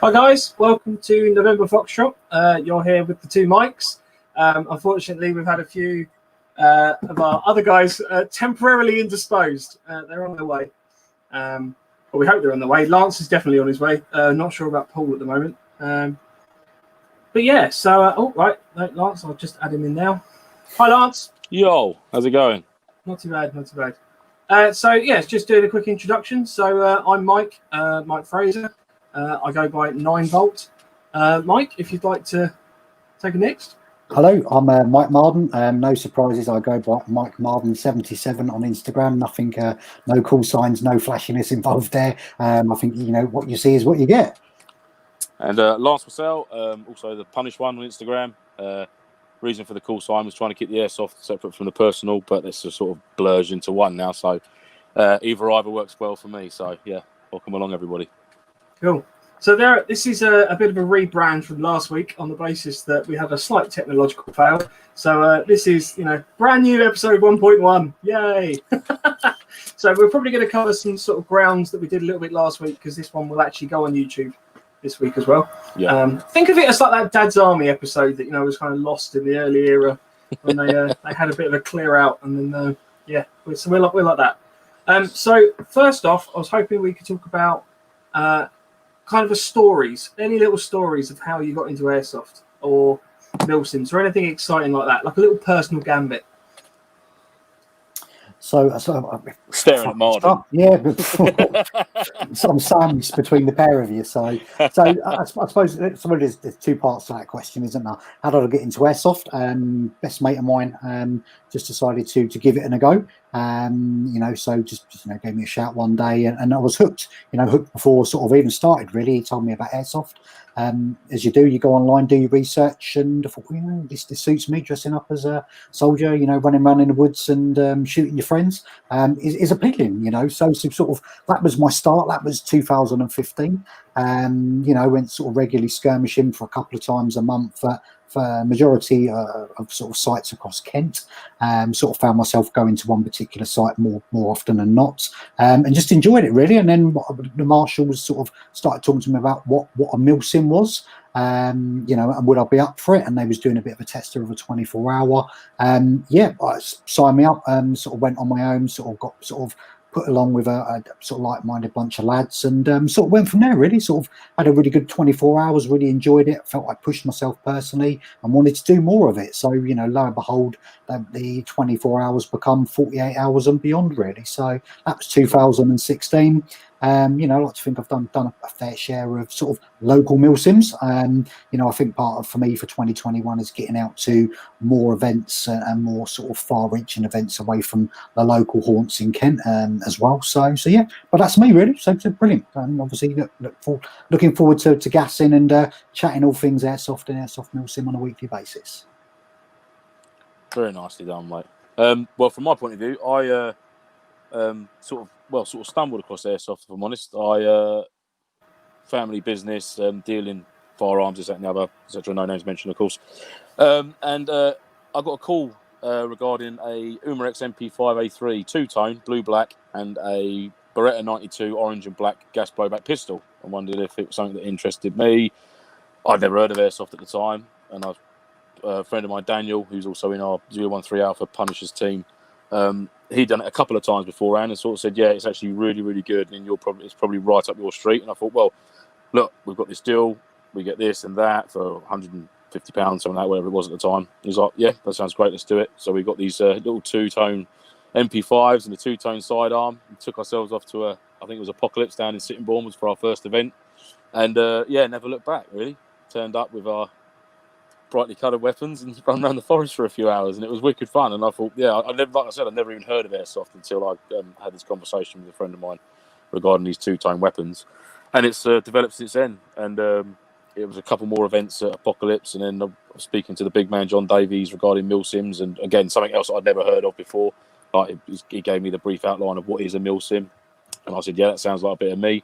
Hi guys, welcome to NovemberFoxtrot. You're here with the two mics. Unfortunately, we've had a few of our other guys temporarily indisposed. They're on their way. Well, we hope they're on their way. Lance is definitely on his way. Not sure about Paul at the moment. But yeah, so, oh, right, no, Lance, I'll just add him in now. Hi, Lance. Yo, how's it going? Not too bad, not too bad. So, yeah, just doing a quick introduction. So, I'm Mike, Mike Fraser. I go by 9Volt. Mike, if you'd like to take a next. Hello, I'm Mike Marden. No surprises, I go by Mike Marden77 on Instagram. Nothing, no call signs, no flashiness involved there. I think, you know, what you see is what you get. And Lance Marcel, also the Punish one on Instagram. Reason for the call sign was trying to keep the airsoft separate from the personal, but it's just sort of blurs into one now. So either works well for me. So yeah, welcome along, everybody. Cool. So this is a bit of a rebrand from last week on the basis that we had a slight technological fail. So this is, you know, brand new episode 1.1. Yay! So we're probably going to cover some sort of grounds that we did a little bit last week, because this one will actually go on YouTube this week as well. Yeah. Think of it as like that Dad's Army episode that, you know, was kind of lost in the early era when they had a bit of a clear out, and then yeah, so we're like that. So first off, I was hoping we could talk about kind of any little stories of how you got into airsoft or MilSims or anything exciting like that, like a little personal gambit. So staring at Marden. Yeah, some sandwich between the pair of you. So I suppose there's two parts to that question, isn't there? How did I get into airsoft? Best mate of mine just decided to give it a go. You know, so just you know, gave me a shout one day, and I was hooked. You know, hooked before sort of even started. Really, he told me about airsoft. As you do, you go online, do your research, and I thought, you know, this suits me. Dressing up as a soldier, you know, running around in the woods and shooting your friends is appealing. You know, so sort of that was my start. That was 2015. You know, went sort of regularly skirmishing for a couple of times a month for majority of sort of sites across Kent. Sort of found myself going to one particular site more often than not, and just enjoyed it really. And then the marshals sort of started talking to me about what a MilSim was, you know, and would I be up for it? And they was doing a bit of a tester of a 24-hour. Yeah, signed me up. Sort of went on my own. Sort of got sort of put along with a sort of like-minded bunch of lads, and sort of went from there really. Sort of had a really good 24 hours, really enjoyed it, felt I pushed myself personally and wanted to do more of it. So, you know, lo and behold, the 24 hours become 48 hours and beyond really. So that was 2016. You know, I like to think I've done a fair share of sort of local MilSims. You know, I think part of for me for 2021 is getting out to more events and more sort of far-reaching events away from the local haunts in Kent as well. So yeah, but that's me really. So brilliant. Obviously, looking forward to gassing and chatting all things airsoft and airsoft MilSim on a weekly basis. Very nicely done, mate. Well, from my point of view, I sort of stumbled across airsoft, if I'm honest. I family business, dealing firearms, this, that, and the other, etc. No names mentioned, of course. And I got a call regarding a Umarex MP5A3 two-tone, blue-black, and a Beretta 92 orange and black gas blowback pistol. I wondered if it was something that interested me. I'd never heard of airsoft at the time, and a friend of mine, Daniel, who's also in our 013 Alpha Punishers team, he'd done it a couple of times beforehand and sort of said, yeah, it's actually really, really good, and it's probably right up your street. And I thought, well, look, we've got this deal, we get this and that for £150, something like that, whatever it was at the time. He was like, yeah, that sounds great, let's do it. So we got these little two-tone MP5s and a two-tone sidearm. We took ourselves off to I think it was Apocalypse down in Sittingbourne, was for our first event. And yeah, never looked back, really. Turned up with our brightly coloured weapons and run around the forest for a few hours, and it was wicked fun. And I thought, yeah, like I said, I'd never even heard of airsoft until I had this conversation with a friend of mine regarding these two-tone weapons, and it's developed since then. And it was a couple more events at Apocalypse, and then I was speaking to the big man John Davies regarding MilSims, and again something else I'd never heard of before. Like he gave me the brief outline of what is a MilSim, and I said, yeah, that sounds like a bit of me.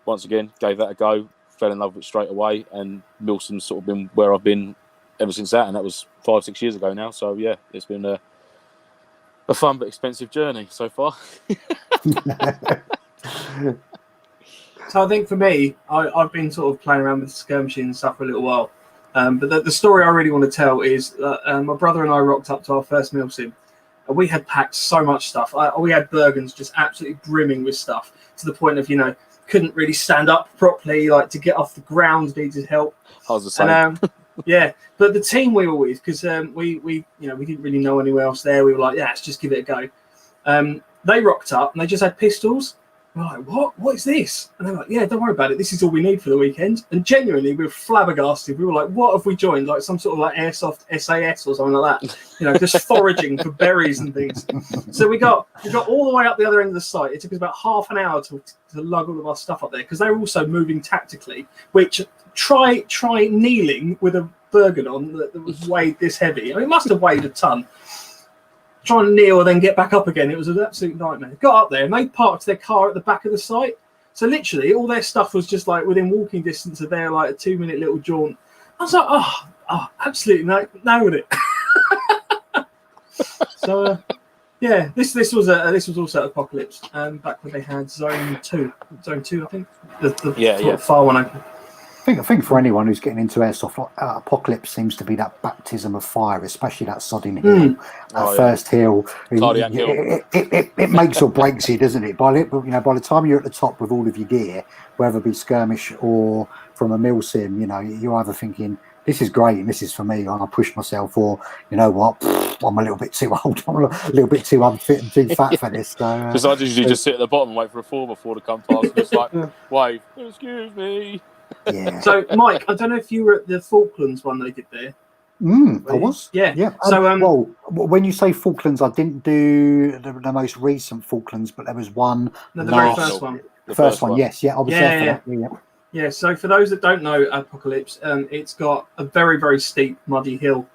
Once again, gave that a go. Fell in love with it straight away, and MilSim's sort of been where I've been ever since that, and that was 5-6 years ago now. So yeah, it's been a fun but expensive journey so far. So I think for me, I've been sort of playing around with skirmishing and stuff for a little while. But the story I really want to tell is my brother and I rocked up to our first MilSim. We had packed so much stuff. We had Bergens just absolutely brimming with stuff to the point of, couldn't really stand up properly, like to get off the ground, needed help. I was the same. And, yeah, but the team we were with, because we didn't really know anyone else there. We were like, yeah, let's just give it a go. They rocked up and they just had pistols. We're like, what? What is this? And they're like, yeah, don't worry about it. This is all we need for the weekend. And genuinely, we were flabbergasted. We were like, what have we joined? Like some sort of like Airsoft SAS or something like that. Just foraging for berries and things. So we got all the way up the other end of the site. It took us about half an hour to lug all of our stuff up there because they were also moving tactically. Which try kneeling with a Bergen on that was weighed this heavy. I mean, it must have weighed a ton. Trying to kneel and then get back up again. It was an absolute nightmare. Got up there and they parked their car at the back of the site. So literally all their stuff was just like within walking distance of their like a 2-minute little jaunt. I was like, oh absolutely nailed it. So yeah, this was also Apocalypse, back when they had Zone 2, I think. The far one open. I think for anyone who's getting into airsoft, Apocalypse seems to be that baptism of fire, especially that sodding hill, first hill. It makes or breaks you, doesn't it? By the time you're at the top with all of your gear, whether it be skirmish or from a MilSim, you're either thinking, this is great and this is for me, and I push myself, or you know what, I'm a little bit too old, I'm a little bit too unfit and too fat for this. Because I usually just sit at the bottom and wait for a 4x4 to come past and just like, wave, excuse me. Yeah. So, Mike, I don't know if you were at the Falklands one they did there. I was. Yeah. So, when you say Falklands, I didn't do the most recent Falklands, but there was one. No, the very first one. The first one, yes. Yeah, I was there for that. Yeah, so for those that don't know Apocalypse, it's got a very, very steep, muddy hill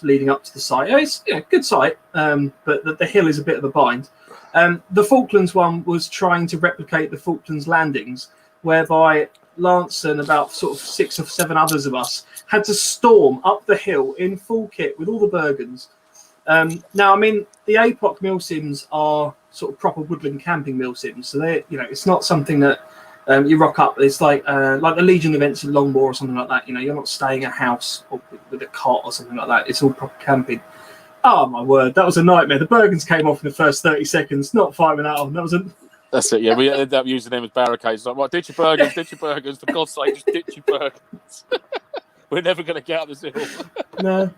leading up to the site. It's a good site, but the hill is a bit of a bind. The Falklands one was trying to replicate the Falklands landings, whereby Lance and about sort of 6 or 7 others of us had to storm up the hill in full kit with all the Bergens. Now, I mean, the APOC MilSims are sort of proper woodland camping MilSims, so they, it's not something that you rock up. It's like the Legion events in Longmoor or something like that. You're not staying at a house or with a cot or something like that. It's all proper camping. Oh my word, that was a nightmare. The Bergens came off in the first 30 seconds. Not firing that on. That's it, yeah. We ended up using them as barricades. Like, right, ditch your Bergens. For God's sake, just ditch your Bergens. We're never going to get up this hill. No.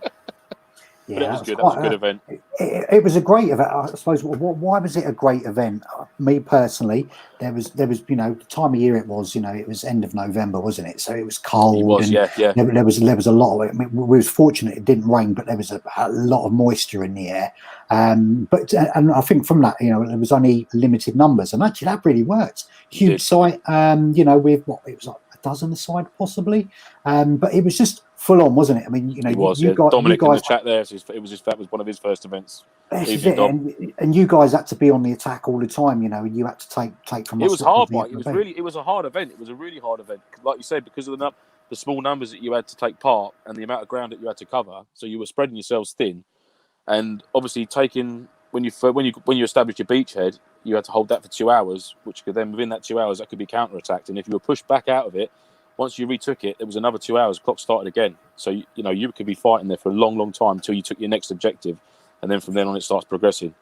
Yeah, but it was good. That was a good event. It was a great event. I suppose. Why was it a great event? Me personally, there was the time of year it was. It was end of November, wasn't it? So it was cold. It was, yeah. There was a lot of it. I mean, we was fortunate it didn't rain, but there was a lot of moisture in the air. And I think from that, there was only limited numbers, and actually that really worked. Huge site. With it was like a dozen aside possibly, but it was just full on, wasn't it? I mean, it was. Dominic in the chat there. That was one of his first events. And you guys had to be on the attack all the time. You had to take from. It was hard, Mike. It was a hard event. It was a really hard event, like you said, because of the small numbers that you had to take part and the amount of ground that you had to cover. So you were spreading yourselves thin, and obviously when you established your beachhead, you had to hold that for 2 hours, which could then within that 2 hours that could be counterattacked, and if you were pushed back out of it. Once you retook it, there was another 2 hours. Clock started again, so you could be fighting there for a long, long time until you took your next objective, and then from then on it starts progressing.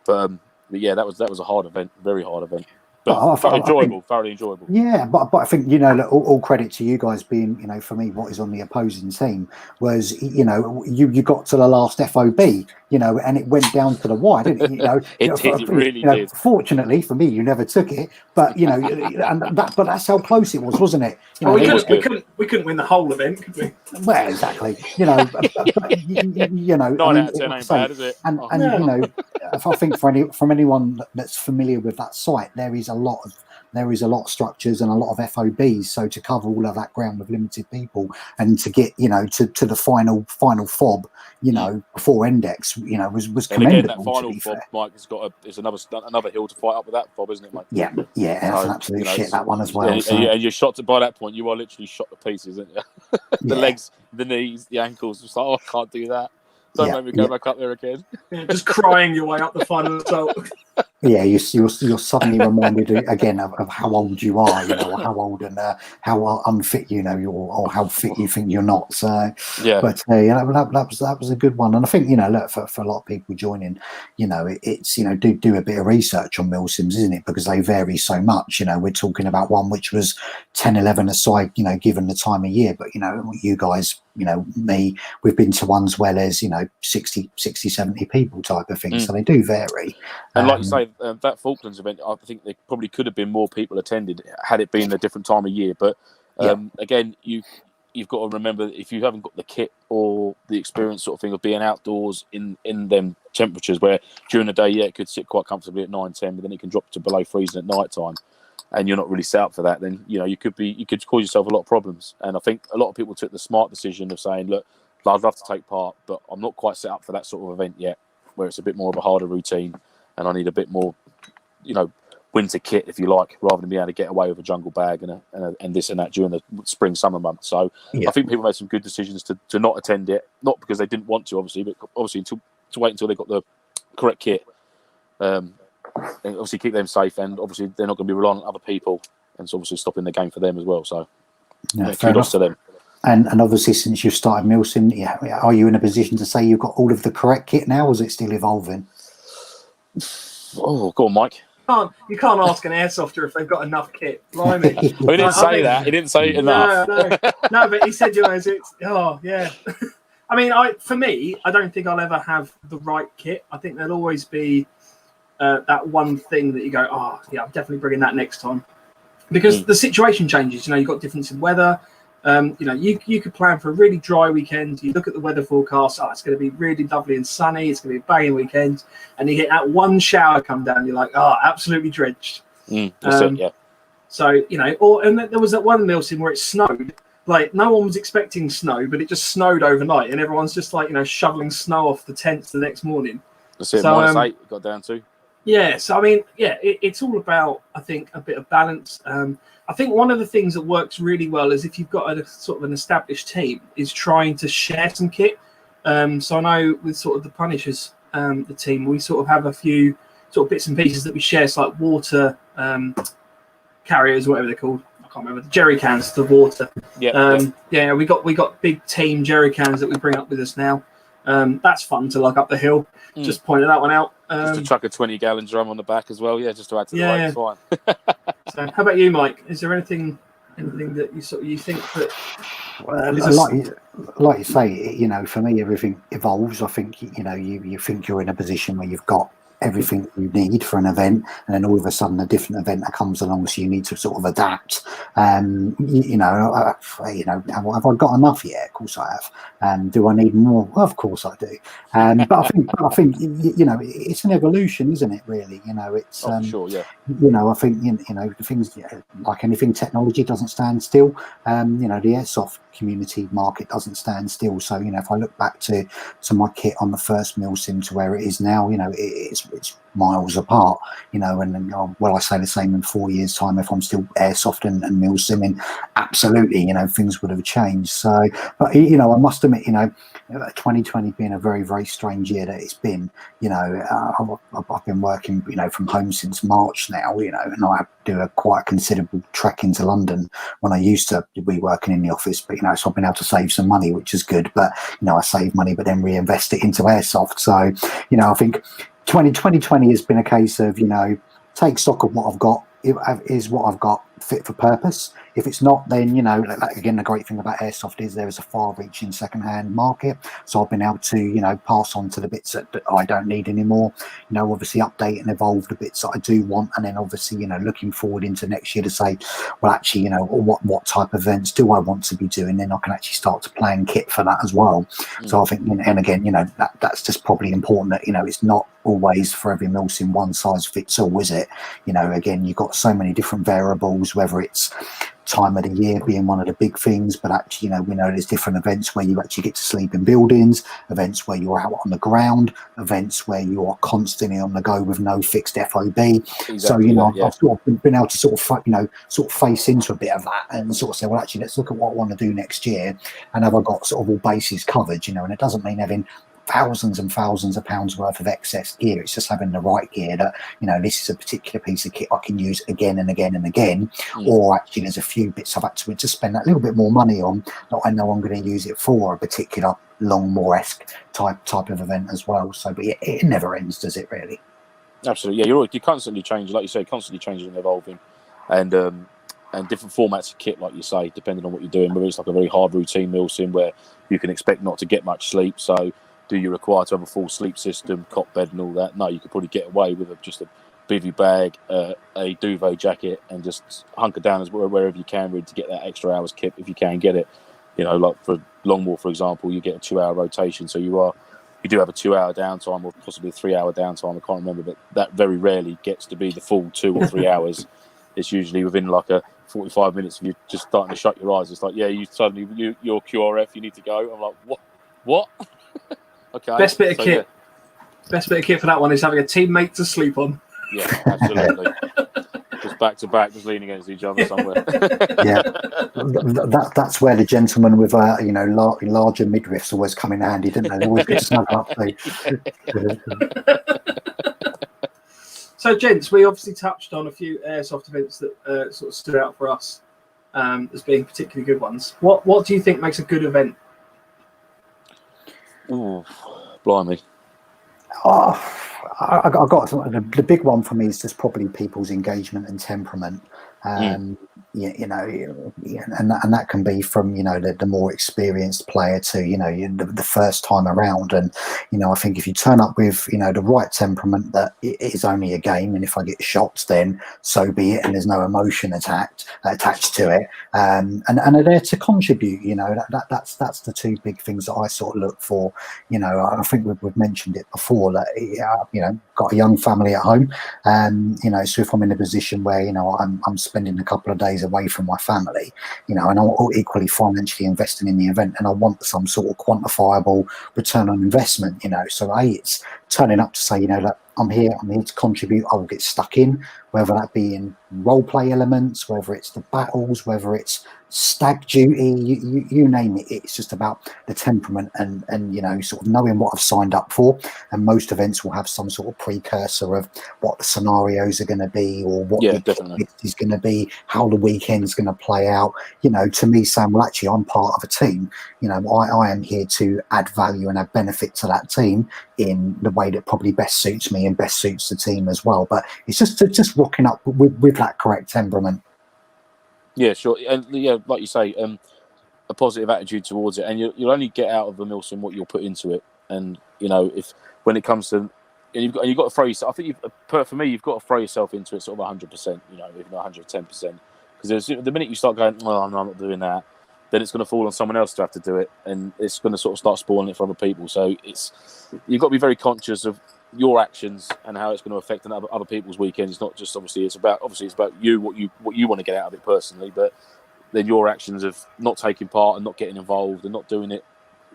But yeah, that was a hard event, very hard event, but thoroughly enjoyable. Yeah, but I think all credit to you guys being for me what is on the opposing team was you got to the last FOB and it went down to the wire, didn't it? It really did. Fortunately for me, you never took it, but but that's how close it was, wasn't it? We couldn't win the whole event, could we? Well, exactly. 9 out of 10 ain't bad, is it? And if I think from anyone that's familiar with that site, there is a lot of structures and a lot of FOBs. So to cover all of that ground with limited people and to get to the final fob, before index, was commendable. And again, that final fob, Mike, it's another hill to fight up with that fob, isn't it, Mike? Yeah, that's an absolute shit, that one as well. And you're shot by that point, you are literally shot to pieces, aren't you? The legs, the knees, the ankles. It's like, I can't do that. Don't make me go back up there again. Just crying your way up the final result. Yeah, you're suddenly reminded again of how old you are, or how old and how unfit or how fit you think you're not. So, Yeah. but yeah, that was a good one, and I think look, for a lot of people joining, it's do a bit of research on MilSims, isn't it? Because they vary so much. We're talking about one which was 10, 11 aside, given the time of year, but you guys, me, we've been to ones where there's 60, 70 people type of thing, so they do vary. And like you say, that Falklands event, I think there probably could have been more people attended had it been a different time of year. But again, you've got to remember, if you haven't got the kit or the experience sort of thing of being outdoors in them temperatures, where during the day, it could sit quite comfortably at 9, 10, but then it can drop to below freezing at night time, and you're not really set up for that, then you could cause yourself a lot of problems. And I think a lot of people took the smart decision of saying, look, I'd love to take part, but I'm not quite set up for that sort of event yet, where it's a bit more of a harder routine. And I need a bit more, winter kit, if you like, rather than being able to get away with a jungle bag and this and that during the spring, summer months. So I think people made some good decisions to not attend it, not because they didn't want to, obviously, but obviously to wait until they got the correct kit. And obviously keep them safe, and obviously they're not going to be relying on other people, and it's obviously stopping the game for them as well. So kudos to them. And obviously, since you've started MilSim, are you in a position to say you've got all of the correct kit now, or is it still evolving? Oh, go on, Mike. You can't ask an airsofter if they've got enough kit. Blimey. He didn't say that. He didn't say enough. No, but he said, yeah. I mean, for me, I don't think I'll ever have the right kit. I think there'll always be that one thing that you go, I'm definitely bringing that next time. Because the situation changes. You've got difference in weather. You could plan for a really dry weekend. You look at the weather forecast. It's going to be really lovely and sunny. It's going to be a banging weekend, and you get that one shower come down. You're like, absolutely drenched. That's it, yeah. So and there was that one MilSim where it snowed. Like no one was expecting snow, but it just snowed overnight, and everyone's just like shoveling snow off the tents the next morning. That's it. So, -8 it got down to. Yeah. So I mean, it's all about, I think, a bit of balance. I think one of the things that works really well is if you've got a sort of an established team, is trying to share some kit. So I know with sort of the Punishers, the team, we sort of have a few sort of bits and pieces that we share, so like water carriers, whatever they're called. I can't remember, the jerry cans to water. Yeah, we got big team jerry cans that we bring up with us now. That's fun to lug up the hill. Just pointed that one out. Just to chuck a 20-gallon drum on the back as well. Yeah, just to add to the weight. It's fine. So, how about you, Mike? Is there anything that you think that? Like you say, for me, everything evolves. I think you think you're in a position where you've got everything you need for an event, and then all of a sudden a different event that comes along, so you need to sort of adapt. Have I got enough yet? Of course I have. Do I need more? Well, of course I do. But I think it's an evolution, isn't it? Really, it's sure, yeah. I think things like anything, technology doesn't stand still. The airsoft community market doesn't stand still. So if I look back to my kit on the first MilSim to where it is now, it's miles apart, and will I say the same in 4 years' time if I'm still airsoft and MilSimming? Absolutely, things would have changed. So, but I must admit, 2020 being a very, very strange year that it's been. I've been working, from home since March now, and I do a quite considerable trek into London when I used to be working in the office. But so I've been able to save some money, which is good. But I save money, but then reinvest it into airsoft. So, I think 2020 has been a case of, take stock of what I've got. Is what I've got fit for purpose? If it's not, then again, the great thing about airsoft is there is a far-reaching second-hand market. So I've been able to pass on to the bits that I don't need anymore. Obviously update and evolve the bits that I do want, and then obviously looking forward into next year to say, well, actually, what type of events do I want to be doing? Then I can actually start to plan kit for that as well. So I think, and again, that's just probably important that it's not always for every MilSim one size fits all, is it? Again, you've got so many different variables, whether it's time of the year being one of the big things, but actually we know there's different events where you actually get to sleep in buildings, events where you're out on the ground, events where you are constantly on the go with no fixed FOB. Exactly, so I've sort of been able to sort of face into a bit of that and sort of say, well, actually, let's look at what I want to do next year, and have I got sort of all bases covered, and it doesn't mean having thousands and thousands of pounds worth of excess gear. It's just having the right gear that, this is a particular piece of kit I can use again and again and again. Or actually there's a few bits I've had to spend that little bit more money on that I know I'm going to use it for a particular Longmore-esque type of event as well. So, but it never ends, does it really? Absolutely, yeah. You're constantly changing, like you say, constantly changing and evolving, and different formats of kit, like you say, depending on what you're doing. Whether it's like a very hard routine MilSim where you can expect not to get much sleep, so do you require to have a full sleep system, cot bed, and all that? No, you could probably get away with just a bivy bag, a duvet jacket, and just hunker down wherever you can really to get that extra hours kit if you can get it. Like for Longmore, for example, you get a 2-hour rotation, so you do have a 2-hour downtime or possibly a 3-hour downtime. I can't remember, but that very rarely gets to be the full 2 or 3 hours. It's usually within like a 45 minutes of you just starting to shut your eyes. It's like, yeah, you're QRF, you need to go. I'm like, what? Okay. Best bit of kit. Yeah. Best bit of kit for that one is having a teammate to sleep on. Yeah, absolutely. Just back to back, just leaning against each other somewhere. Yeah, that's where the gentlemen with larger midriffs always come in handy, didn't they? They always get snug up. So, gents, we obviously touched on a few airsoft events that sort of stood out for us as being particularly good ones. What do you think makes a good event? Ooh, blimey. I got the big one for me is just probably people's engagement and temperament. And that can be from the more experienced player to the first time around. And I think if you turn up with the right temperament, that it is only a game, and if I get shocked, then so be it, and there's no emotion attached to it, and are there to contribute. That's the two big things that I sort of look for. I think we've mentioned it before that got a young family at home, so if I'm in a position where I'm spending a couple of days away from my family, and I'm equally financially investing in the event, and I want some sort of quantifiable return on investment, so it's turning up to say, that I'm here to contribute. I will get stuck in, whether that be in role play elements, whether it's the battles, whether it's stag duty, you name it. It's just about the temperament and sort of knowing what I've signed up for. And most events will have some sort of precursor of what the scenarios are going to be, or what the is going to be, how the weekend's going to play out. To me, saying, well, actually, I'm part of a team. I am here to add value and add benefit to that team in the way that probably best suits me and best suits the team as well. But it's just rocking up with that correct temperament. Yeah, sure. And like you say, a positive attitude towards it, and you'll only get out of a MilSim what you'll put into it. And if when it comes to, and you've got to throw yourself. I think for me, you've got to throw yourself into it sort of 100%. If not 110%, because the minute you start going, well, I'm not doing that, then it's going to fall on someone else to have to do it, and it's going to sort of start spoiling it for other people. So you've got to be very conscious of your actions and how it's going to affect other people's weekends. It's not just it's about you, what you want to get out of it personally, but then your actions of not taking part and not getting involved and not doing it,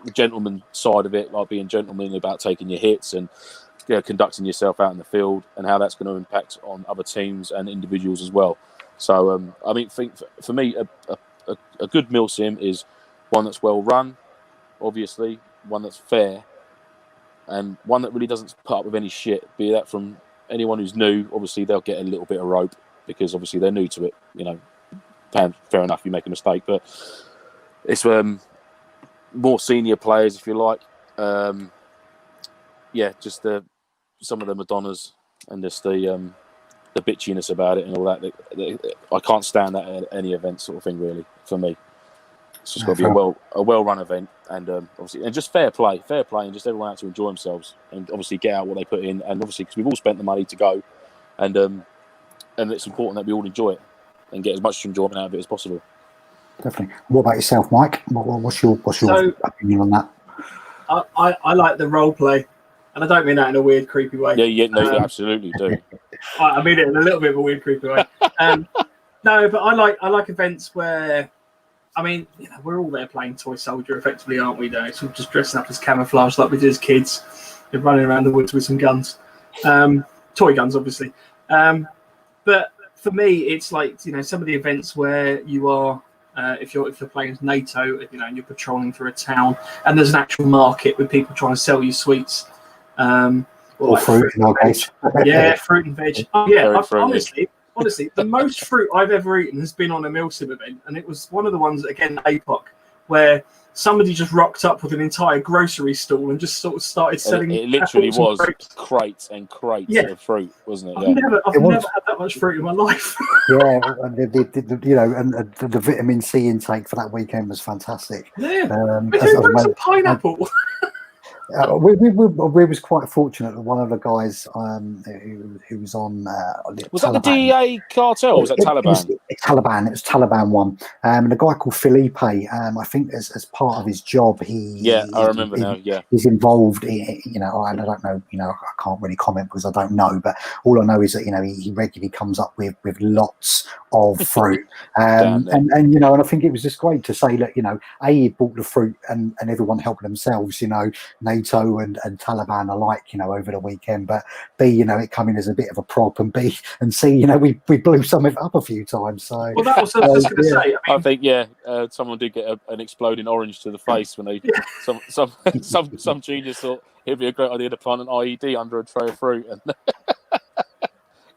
the gentleman side of it, like being gentlemanly about taking your hits and conducting yourself out in the field, and how that's going to impact on other teams and individuals as well. So I mean, for me, a good MilSim is one that's well run, obviously, one that's fair, and one that really doesn't put up with any shit, be that from anyone who's new. Obviously, they'll get a little bit of rope because obviously they're new to it. Fair enough, you make a mistake, but it's more senior players, if you like. Just some of the Madonnas and just the bitchiness about it and all that. I can't stand that at any event, sort of thing. Really, for me, it's just got to be a well-run event, and obviously, and just fair play, and just everyone out to enjoy themselves, and obviously get out what they put in, and obviously because we've all spent the money to go, and it's important that we all enjoy it and get as much enjoyment out of it as possible. Definitely. What about yourself, Mike? What's your opinion on that? I like the role play, and I don't mean that in a weird, creepy way. Yeah, you absolutely do. I mean it in a little bit of a weird, creepy way. No, but I like events where, I mean, we're all there playing toy soldier, effectively, aren't we? Though, so we're just dressing up as camouflage like we did as kids, and running around the woods with some guns, toy guns, obviously. But for me, it's like some of the events where you are if you're playing as NATO, you know, and you're patrolling through a town, and there's an actual market with people trying to sell you sweets, or like fruit in our case. Yeah, fruit and veg. Oh yeah, Very honestly, the most fruit I've ever eaten has been on a MilSim event, and it was one of the ones again APOC where somebody just rocked up with an entire grocery stall and just sort of started selling. It literally was grapes. crates and crates of fruit, wasn't it? I've never had that much fruit in my life. Yeah, and you know, and the vitamin C intake for that weekend was fantastic. Yeah, some pineapple. We was quite fortunate that one of the guys who was on was Taliban. That the DEA cartel? Or was that Taliban? It was Taliban one. And a guy called Felipe. I think as part of his job, I remember now. Yeah, he's involved. You know, I don't know. You know, I can't really comment because I don't know. But all I know is that, you know, he regularly comes up with lots of fruit. And you know, and I think it was just great to say that, you know, he bought the fruit and everyone helped themselves. You know, NATO and Taliban alike, you know, over the weekend, but B, you know, it coming as a bit of a prop, and B and C, you know, we blew some of it up a few times. So well, that was what I was just going to say. I think someone did get an exploding orange to the face when they some genius thought it'd be a great idea to plant an IED under a tray of fruit, and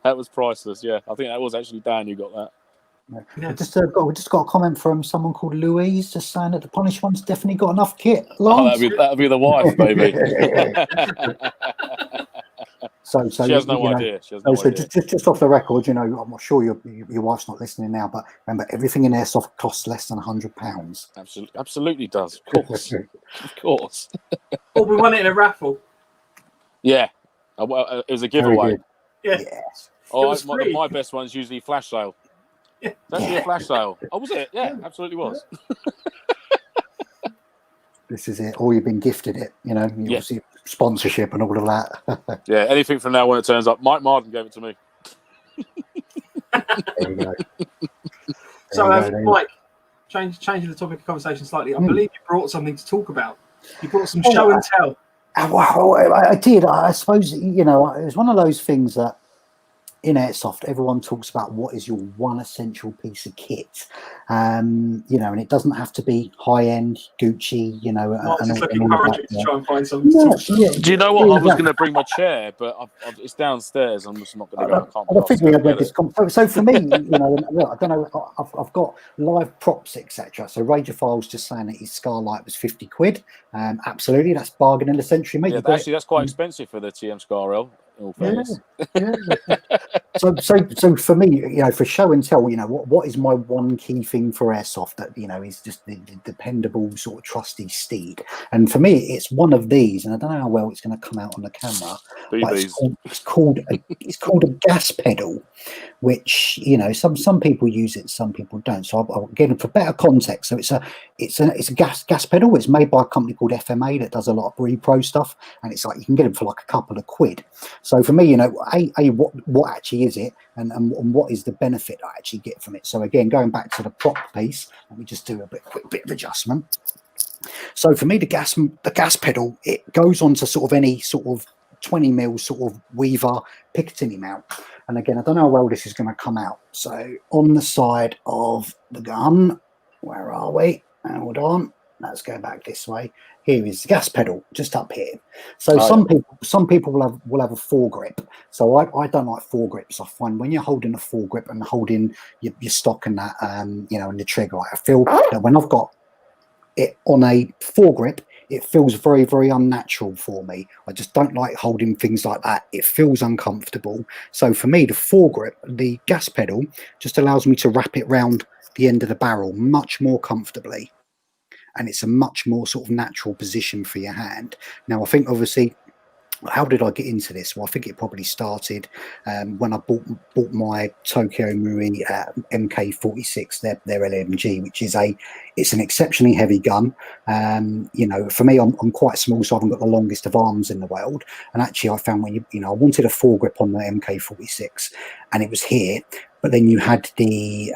that was priceless. Yeah, I think that was actually Dan who got that. Yeah. We just got a comment from someone called Louise, just saying that the Punished one's definitely got enough kit. That'll be the wife, baby. so she has no idea. Just off the record, you know, I'm not sure your wife's not listening now, but remember, everything in Airsoft costs less than £100. Absolutely does, of course, of course. Well, we won it in a raffle. Yeah, it was a giveaway. Yeah. Oh, my best one's usually flash sale. Yeah. That's a flash sale. Oh, was it? Yeah, absolutely was. This is it. Or you've been gifted it, you know, obviously sponsorship and all of that. Yeah, anything from now when it turns up. Mike Marden gave it to me. There you go. So, Mike, changing the topic of conversation slightly, I believe you brought something to talk about. You brought some show and tell. Well, I did. I suppose, you know, it was one of those things that in Airsoft, everyone talks about what is your one essential piece of kit, you know, and it doesn't have to be high-end Gucci, you know. To try and find something to talk about. Do you know what? I was going to bring my chair, but it's downstairs. I'm just not going to go. I think we had this. So for me, you know, I don't know. I've got live props, etc. So Rager Files just saying that his Scarlight was £50. Absolutely, that's bargain in the century, mate. Yeah, actually, that's quite expensive for the TM Scar L. So for me, you know, for show and tell, you know, what is my one key thing for Airsoft that, you know, is just the dependable sort of trusty steed. And for me, it's one of these, and I don't know how well it's going to come out on the camera. But it's called a gas pedal, which, you know, some people use it, some people don't. So I'll get it for better context. So it's a gas pedal. It's made by a company called FMA that does a lot of repro stuff, and it's like you can get them for like a couple of quid. So for me, you know, what actually is it, and what is the benefit I actually get from it? So again, going back to the prop piece, let me just do a quick bit of adjustment. So for me, the gas pedal, it goes onto sort of any sort of 20 mil sort of Weaver Picatinny mount. And again, I don't know how well this is going to come out. So on the side of the gun, where are we? Hold on. Let's go back this way. Here is the gas pedal, just up here. So some people will have a foregrip. So I don't like foregrips. I find when you're holding a foregrip and holding your stock and that, you know, and the trigger, I feel that when I've got it on a foregrip, it feels very, very unnatural for me. I just don't like holding things like that. It feels uncomfortable. So for me, the foregrip, the gas pedal, just allows me to wrap it round the end of the barrel much more comfortably. And it's a much more sort of natural position for your hand. Now, I think obviously, how did I get into this? Well, I think it probably started when I bought my Tokyo Marui MK46, their LMG, which is it's an exceptionally heavy gun. You know, for me, I'm quite small, so I haven't got the longest of arms in the world. And actually, I found when you know, I wanted a foregrip on the MK46, and it was here. but then you had the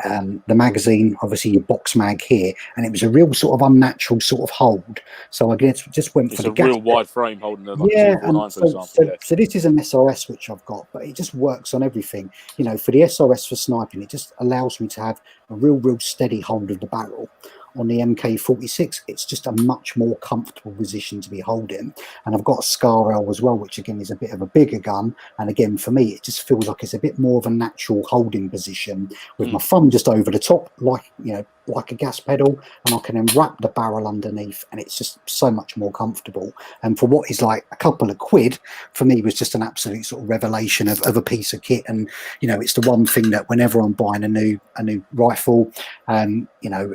magazine, obviously your box mag here, and it was a real sort of unnatural sort of hold. So I guess just went for the gas. It's a real wide frame holding the like Yeah, 249, and for example. so this is an SRS which I've got, but it just works on everything. You know, for the SRS for sniping, it just allows me to have a real steady hold of the barrel. On the MK46, it's just a much more comfortable position to be holding. And I've got a Scar L as well, which again is a bit of a bigger gun. And again, for me, it just feels like it's a bit more of a natural holding position with my thumb just over the top, like, you know, like a gas pedal, and I can then wrap the barrel underneath, and it's just so much more comfortable. And for what is like a couple of quid, for me was just an absolute sort of revelation of a piece of kit. And you know, it's the one thing that whenever I'm buying a new rifle, you know,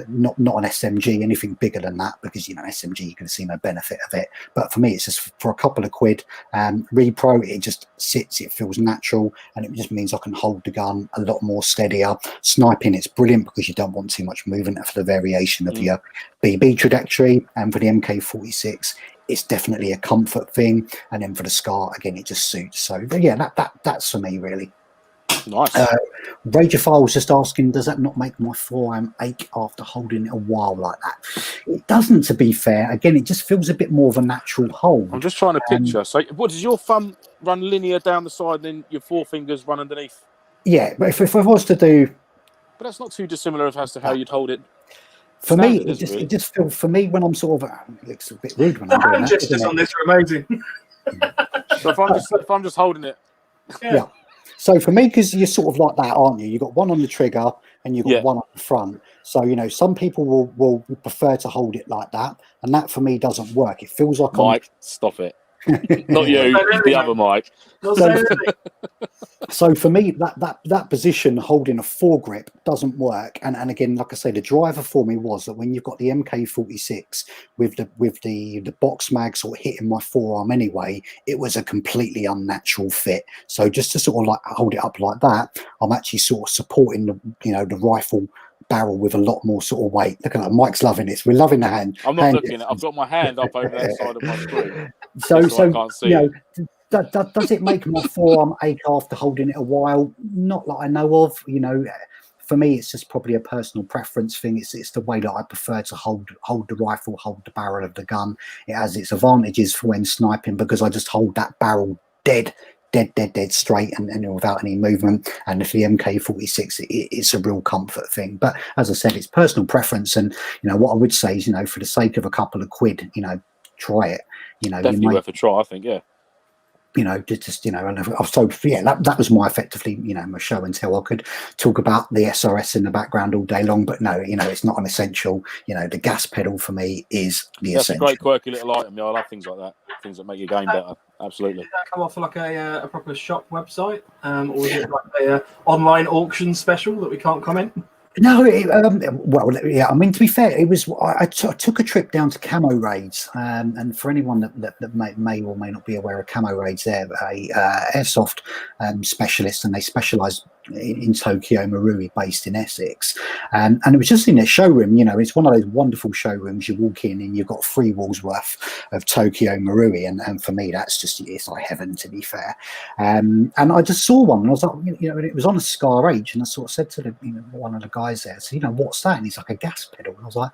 not an SMG, anything bigger than that, because you know, SMG, you can see no benefit of it. But for me, it's just for a couple of quid. Repro, it just sits, it feels natural, and it just means I can hold the gun a lot more steadier. Sniping, it's brilliant because you don't want too much movement for the variation of your BB trajectory. And for the MK46, it's definitely a comfort thing. And then for the Scar, again, it just suits. So yeah, that's for me, really. Nice. Rageophile was just asking, does that not make my forearm ache after holding it a while like that? It doesn't, to be fair. Again, it just feels a bit more of a natural hold. I'm just trying to picture. So what, does your thumb run linear down the side and then your forefingers run underneath? Yeah, but if I was to do... But that's not too dissimilar as to how you'd hold it. For Standard, me, it just feels, for me, when I'm sort of... it looks a bit rude when I'm doing that. Gestures on this are amazing. So if I'm just holding it... Yeah. So for me, because you're sort of like that, aren't you? You've got one on the trigger and you've got one on the front. So, you know, some people will prefer to hold it like that. And that for me doesn't work. It feels like Mike, stop it. Not you, the other Mike. So for me, that position holding a foregrip doesn't work. And again, like I say, the driver for me was that when you've got the MK46 with the box mag sort of hitting my forearm anyway, it was a completely unnatural fit. So just to sort of like hold it up like that, I'm actually sort of supporting the rifle barrel with a lot more sort of weight. Look at that, Mike's loving this. We're loving the hand. I'm not looking. I've got my hand up over that side of my screen, so I can't see. You know, does it make my forearm ache after holding it a while? Not that I know of. You know, for me, it's just probably a personal preference thing. It's the way that I prefer to hold the rifle, hold the barrel of the gun. It has its advantages for when sniping because I just hold that barrel dead straight and without any movement. And if the MK46, it's a real comfort thing. But as I said, it's personal preference. And you know what I would say is, you know, for the sake of a couple of quid, you know, try it. You know, definitely worth a try, I think. Yeah. You know, just you know, and so yeah, that was my effectively, you know, my show and tell. I could talk about the SRS in the background all day long, but no, you know, it's not an essential. You know, the gas pedal for me is the essential. That's a great quirky little item. Yeah, I love things like that. Things that make your game better. Absolutely. Did that come off like a proper shop website, or is it like a online auction special that we can't comment? No, well, yeah. I mean, to be fair, it was. I took a trip down to Camo Raids, and for anyone that may or may not be aware of Camo Raids, they're a airsoft specialist, and they specialise in Tokyo Marui, based in Essex. And it was just in their showroom. You know, it's one of those wonderful showrooms. You walk in and you've got 3 walls worth of Tokyo Marui, and for me, that's just, it's like heaven, to be fair. And I just saw one, and I was like, you know, and it was on a Scar H, and I sort of said to one of the guys there, so, you know, what's that? And he's like, a gas pedal. And I was like,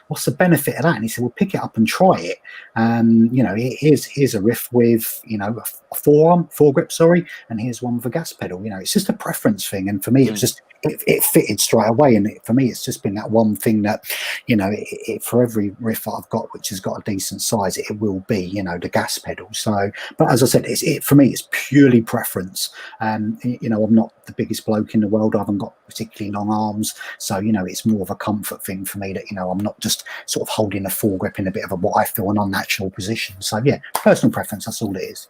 what's the benefit of that? And he said, well, pick it up and try it. You know, here's a riff with, you know, a foregrip, sorry, and here's one with a gas pedal. You know, it's just a preference thing. And for me, it was just, it fitted straight away. And for me, it's just been that one thing that, you know, for every riff I've got, which has got a decent size, it will be, you know, the gas pedal. So, but as I said, for me, it's purely preference. You know, I'm not the biggest bloke in the world. I haven't got particularly long arms. So, you know, it's more of a comfort thing for me that, you know, I'm not just sort of holding a foregrip in a bit of what I feel an unnatural position. So, yeah, personal preference, that's all it is.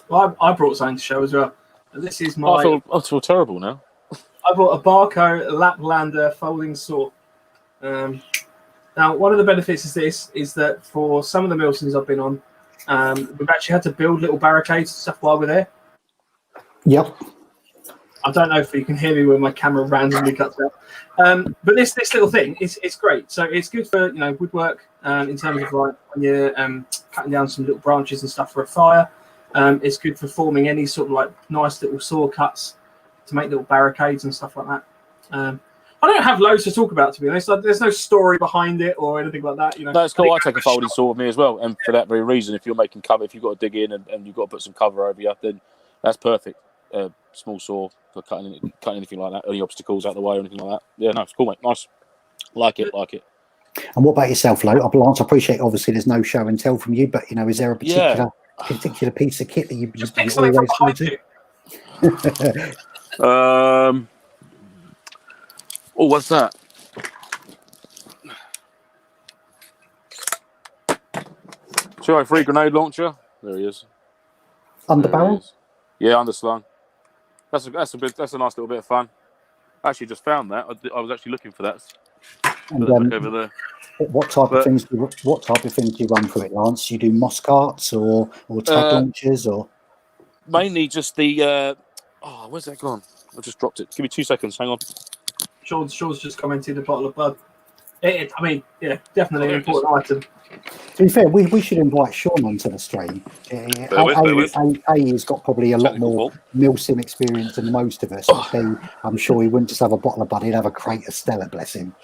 Well, I brought something to show as well. This is my... I feel terrible now. I brought a Barco Laplander folding saw. Now, one of the benefits of this is that for some of the MilSims I've been on, we've actually had to build little barricades and stuff while we're there. Yep. I don't know if you can hear me when my camera randomly cuts out. But this little thing, it's great. So it's good for, you know, woodwork in terms of like when you're cutting down some little branches and stuff for a fire. It's good for forming any sort of like nice little saw cuts to make little barricades and stuff like that. I don't have loads to talk about, to be honest. There's no story behind it or anything like that. You know, No, it's cool. I take a folding saw with me as well, and for that very reason, if you're making cover, if you've got to dig in and you've got to put some cover over you, then that's perfect. Small saw for cutting anything like that, any obstacles out the way or anything like that. Yeah, no, it's cool, mate. Nice, like it. And what about yourself, Lance? I appreciate obviously there's no show and tell from you, but you know, is there a particular piece of kit that you just pick something from behind you? Oh, what's that? Show a free grenade launcher. There he is. Under barrel? Yeah, underslung. That's a nice little bit of fun. I actually just found that. I was actually looking for that. And, over there. What type of things do you run for it, Lance? You do moss carts or tag launchers or mainly just the where's that gone? I just dropped it. Give me 2 seconds. Hang on. Sean's just commented a bottle of bud. I mean, yeah, definitely an important item. To be fair, we should invite Sean onto the stream. He's got probably a lot more MilSim experience than most of us. I'm sure he wouldn't just have a bottle of bud, he'd have a crate of Stella, bless him.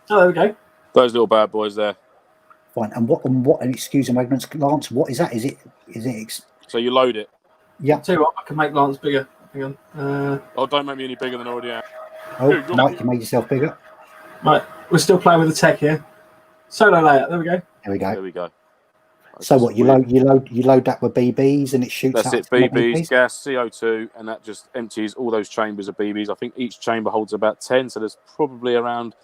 Oh, there we go. Those little bad boys there. Fine. And what? Excuse me, Lance. What is that? Is it? So you load it. Yeah. Tell you what, I can make Lance bigger. Hang on. Don't make me any bigger than I already am. Oh, Mike, you made yourself bigger. Right, we're still playing with the tech here. Solo layout. There we go. There we go. So what? You load that with BBs and it shoots. That's it. BBs, gas, CO2, and that just empties all those chambers of BBs. I think each chamber holds about 10, so there's probably around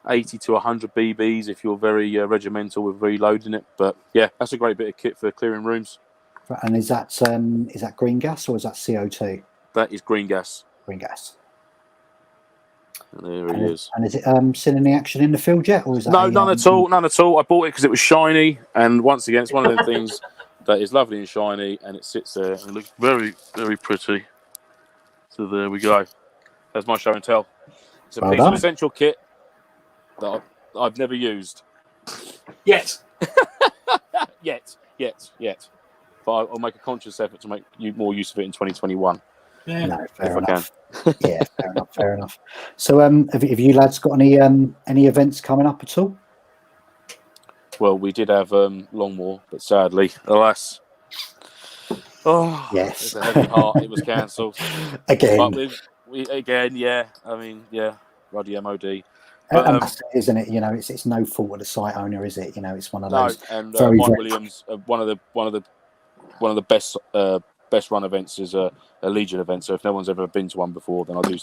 80 to 100 BBs if you're very regimental with reloading it. But yeah, that's a great bit of kit for clearing rooms. And is that green gas or is that CO2? That is green gas. Green gas. And there he is. And is it seen any action in the field yet, or is that none at all? None at all. I bought it because it was shiny, and once again, it's one of them things that is lovely and shiny, and it sits there and it looks very, very pretty. So there we go. There's my show and tell. It's a piece of essential kit that I've never used yet. Yet. But I'll make a conscious effort to make more use of it in 2021. Yeah, no, fair enough. Yeah, fair enough. So, have you lads got any events coming up at all? Well, we did have Longmore, but sadly, alas, yes, it's a heavy heart. It was cancelled again. But again, yeah. I mean, yeah, ruddy MOD. But, and that's it, isn't it? You know, it's no fault of the site owner, is it? You know, it's one of those. No, and Mike Williams, one of the best run events is a Legion event. So if no one's ever been to one before, then I do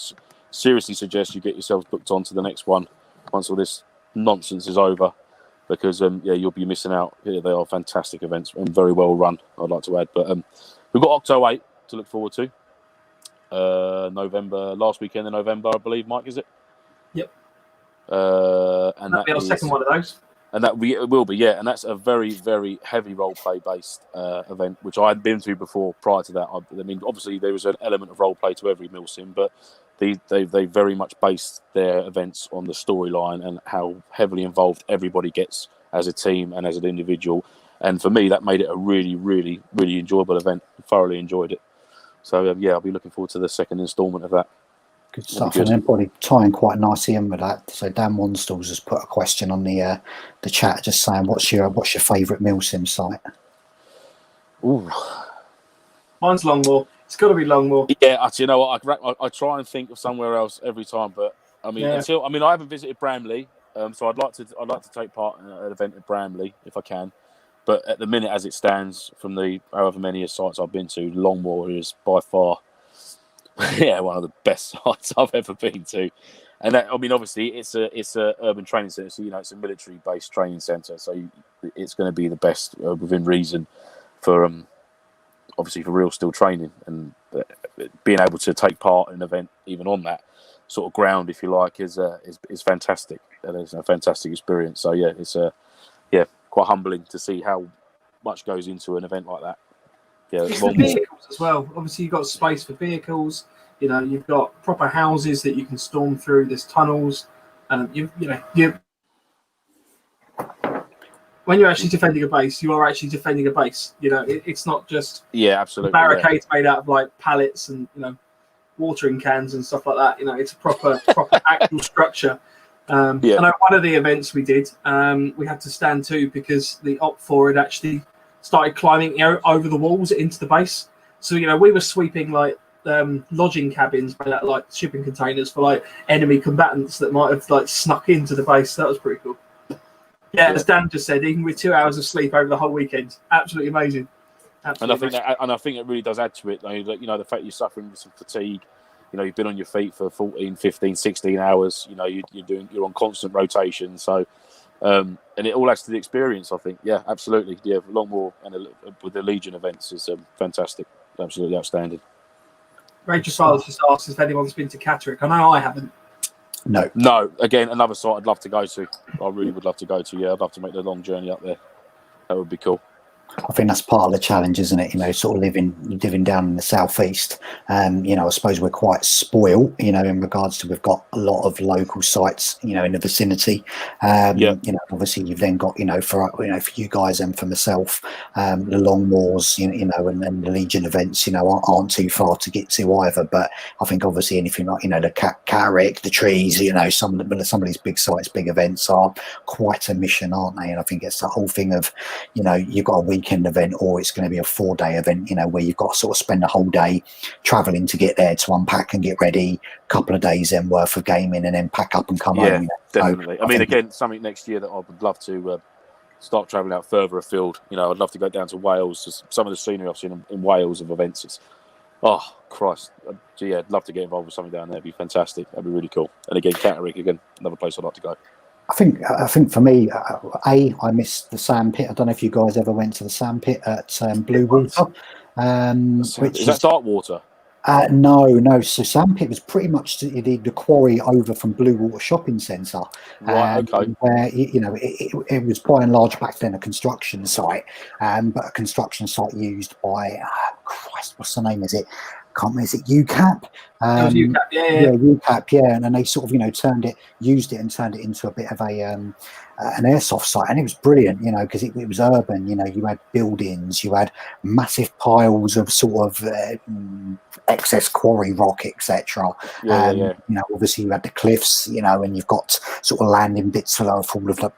seriously suggest you get yourselves booked on to the next one once all this nonsense is over, because you'll be missing out. Yeah, they are fantastic events and very well run, I'd like to add. But we've got Octo 8 to look forward to. Last weekend in November, I believe, Mike, is it? Yep. And that'll be our second one of those. And it will be, yeah. And that's a very, very heavy role-play based event, which I had been to before prior to that. I mean, obviously, there was an element of role-play to every MilSim, but they very much based their events on the storyline and how heavily involved everybody gets as a team and as an individual. And for me, that made it a really, really, really enjoyable event. Thoroughly enjoyed it. So, I'll be looking forward to the second instalment of that. Good stuff, and then probably tying quite nicely in with that. So Dan Wonstalls has put a question on the chat, just saying, "What's your favourite MilSim site?" Ooh, mine's Longmore. It's got to be Longmore. Yeah, actually, you know what? I try and think of somewhere else every time, but I mean, I haven't visited Bramley, so I'd like to take part in an event at Bramley if I can. But at the minute, as it stands, from the however many sites I've been to, Longmore is by far. Yeah, one of the best sites I've ever been to, and that, I mean, obviously, it's a urban training centre, so it's a military-based training centre, so it's going to be the best within reason for obviously for real steel training, and being able to take part in an event even on that sort of ground, if you like, is fantastic. And it's a fantastic experience. So yeah, it's quite humbling to see how much goes into an event like that. Yeah, it's the vehicles as well. Obviously, you've got space for vehicles. You know, you've got proper houses that you can storm through. There's tunnels. When you're actually defending a base, you are actually defending a base. You know, it's not just absolutely barricades made out of like pallets and watering cans and stuff like that. You know, it's a proper actual structure. I know one of the events we did, we had to stand to because the Op4 had actually started climbing over the walls into the base. So, you know, we were sweeping like lodging cabins, like shipping containers for like enemy combatants that might have like snuck into the base. That was pretty cool. Yeah, as Dan just said, even with 2 hours of sleep over the whole weekend, absolutely amazing. Absolutely and I think it really does add to it. You know, the fact you're suffering with some fatigue. You know, you've been on your feet for 14, 15, 16 hours. You know, you're on constant rotation. So, and it all adds to the experience, I think. Yeah, absolutely. Yeah, Longmoor and with the Legion events is fantastic. Absolutely outstanding. Rachel Silas just asked if anyone's been to Catterick. I know I haven't. No. Again, another site I'd love to go to. I really would love to go to. Yeah, I'd love to make the long journey up there. That would be cool. I think that's part of the challenge, isn't it? You know, sort of living down in the southeast. You know, I suppose we're quite spoiled, you know, in regards to we've got a lot of local sites, you know, in the vicinity. You know, obviously you've then got, you know, for you guys and for myself, the Longmoors, you know, and the Legion events, you know, aren't too far to get to either. But I think obviously anything like, you know, the Catterick, the Trees, you know, some of these big sites, big events are quite a mission, aren't they? And I think it's the whole thing of, you know, you've got a weekend event or it's going to be a 4-day event, you know, where you've got to sort of spend a whole day traveling to get there to unpack and get ready, a couple of days then worth of gaming and then pack up and come home. Yeah, definitely. So I mean, again, something next year that I would love to start travelling out further afield. You know, I'd love to go down to Wales. Just some of the scenery I've seen in Wales of events. It's, oh, Christ. Yeah, I'd love to get involved with something down there. It'd be fantastic. That'd be really cool. And again, Catterick, again, another place I'd like to go. I think for me, I missed the sand pit. I don't know if you guys ever went to the sand pit at Blue Water. Which is that Darkwater? No. So Sandpit was pretty much the quarry over from Blue Water Shopping Centre. Right, okay. Where, you know, it was by and large back then a construction site, but a construction site used by, Christ, what's the name? Is it UCAP? It was UCAP, yeah, UCAP, yeah. And then they sort of, you know, used it and turned it into a bit of an airsoft site, and it was brilliant, you know, because it was urban. You know, you had buildings, you had massive piles of sort of excess quarry rock, etc. You know, obviously you had the cliffs, you know, and you've got sort of landing bits full of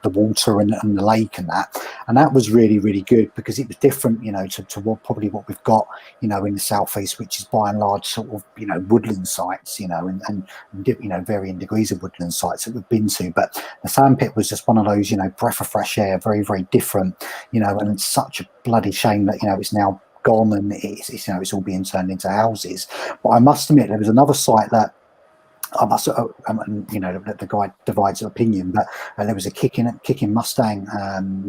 the water and the lake and that was really, really good because it was different, you know, to what we've got, you know, in the southeast, which is by and large sort of, you know, woodland sites, you know, and you know, varying degrees of woodland sites that we've been to. But the Sandpit was just one of those, you know, breath of fresh air, very, very different, you know, and it's such a bloody shame that, you know, it's now gone and it's you know, it's all being turned into houses. But I must admit, there was another site that I must, you know, the guy divides opinion, but there was a kicking Mustang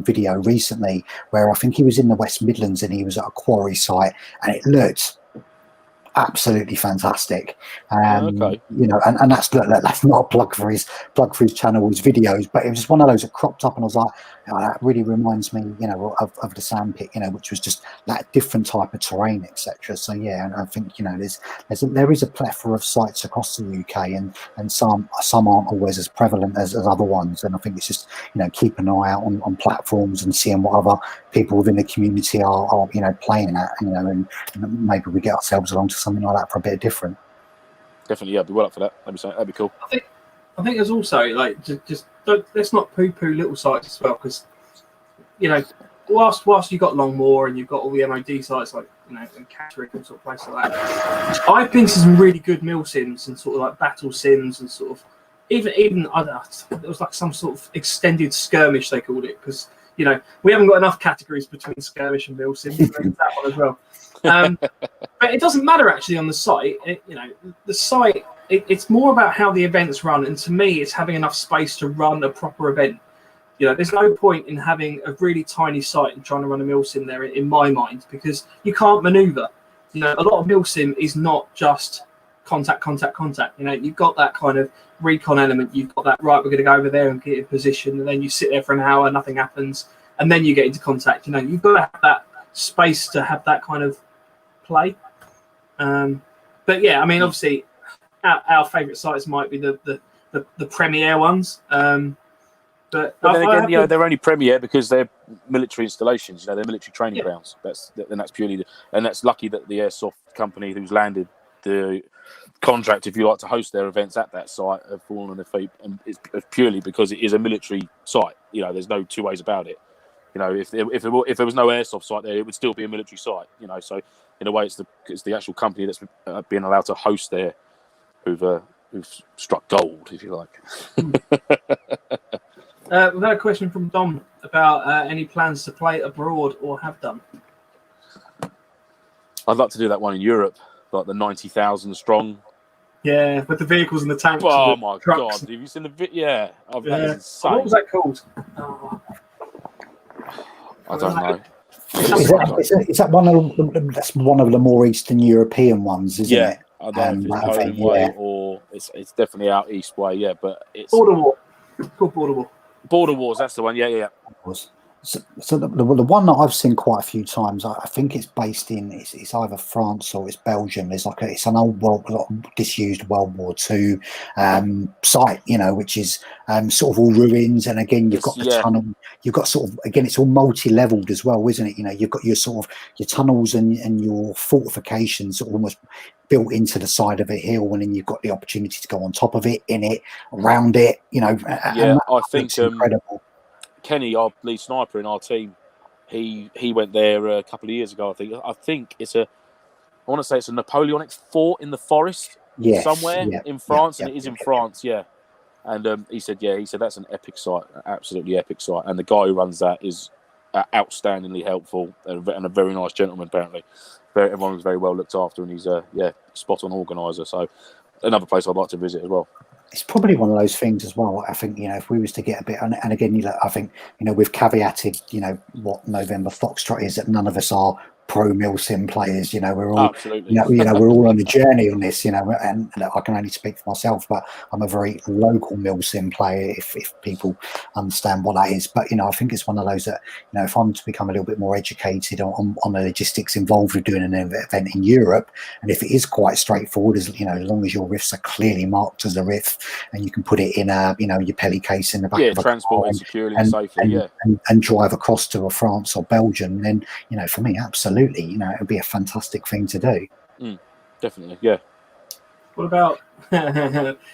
video recently where I think he was in the West Midlands and he was at a quarry site and it looked absolutely fantastic. Okay. You know, and that's not a plug for his channel, his videos, but it was just one of those that cropped up and I was like, oh, that really reminds me, you know, of the Sandpit, you know, which was just that different type of terrain, etc. So yeah, and I think, you know, there is a plethora of sites across the UK and some aren't always as prevalent as other ones, and I think it's just, you know, keep an eye out on platforms and seeing what other people within the community are you know, playing at, you know, and maybe we get ourselves along to something like that for a bit different. Definitely, yeah, I'd be well up for that. That'd be cool. I think there's also like just let's not poo-poo little sites as well, because, you know, whilst you've got Longmoor and you've got all the MOD sites like, you know, and Catterick and sort of places like that, I've been to some really good MilSims and sort of like battle sims and sort of even I don't know, it was like some sort of extended skirmish they called it, because, you know, we haven't got enough categories between skirmish and MilSim. That one as well. But it doesn't matter actually on the site. You know, the site, it's more about how the events run, and to me, it's having enough space to run a proper event. You know, there's no point in having a really tiny site and trying to run a MilSim there, in my mind, because you can't maneuver. You know, a lot of MilSim is not just contact. You know, you've got that kind of recon element. You've got that, right, we're going to go over there and get in position, and then you sit there for an hour, nothing happens, and then you get into contact. You know, you've got to have that space to have that kind of play. But yeah, I mean, obviously our favourite sites might be the premier ones. But then again, you know, they're only premier because they're military installations. You know, they're military training grounds. That's purely, and that's lucky that the Airsoft company who's landed the contract, if you like, to host their events at that site have fallen on their feet, and it's purely because it is a military site. You know, there's no two ways about it. You know, if there was no airsoft site there, it would still be a military site. You know, so in a way, it's the actual company that's being allowed to host there who've struck gold, if you like. We've had a question from Dom about any plans to play abroad or have done. I'd like to do that one in Europe, like the 90,000 strong. Yeah, with the vehicles and the tanks. Oh and the my trucks. God! Have you seen the video? Yeah, that is insane. What was that called? Oh. I don't know. Is that one of that's one of the more Eastern European ones, isn't it? I don't know if it's Poland way or it's definitely out east way. Yeah, but it's Border War. It's called Border War. Border Wars. That's the one. Yeah. So the one that I've seen quite a few times, I think it's based in it's either France or it's Belgium. It's an old disused World War II site, you know, which is sort of all ruins. And again, you've got the tunnel. You've got sort of again, it's all multi-leveled as well, isn't it? You know, you've got your sort of your tunnels and your fortifications almost built into the side of a hill, and then you've got the opportunity to go on top of it, in it, around it. You know, yeah, I think incredible. Kenny, our lead sniper in our team, he went there a couple of years ago. I think it's I want to say it's a Napoleonic fort in the forest somewhere in France, and it is in France, yeah. And he said that's an epic site, an absolutely epic site. And the guy who runs that is outstandingly helpful and a very nice gentleman. Apparently, everyone was very well looked after, and he's spot on organizer. So another place I'd like to visit as well. It's probably one of those things as well. I think, you know, if we was to get a bit, and again, you know, I think, you know, we've caveated, you know, what November Foxtrot is, that none of us are pro MilSim players. You know, we're all, absolutely, you know, we're all on a journey on this. You know, and I can only speak for myself, but I'm a very local MilSim player. If people understand what that is, but you know, I think it's one of those that, you know, if I'm to become a little bit more educated on the logistics involved with doing an event in Europe, and if it is quite straightforward, as you know, as long as your riffs are clearly marked as a riff, and you can put it in a, you know, your pelly case in the back of a transport car securely and safely, and drive across to a France or Belgium, then, you know, for me, absolutely, you know, it would be a fantastic thing to do. Definitely, yeah. What about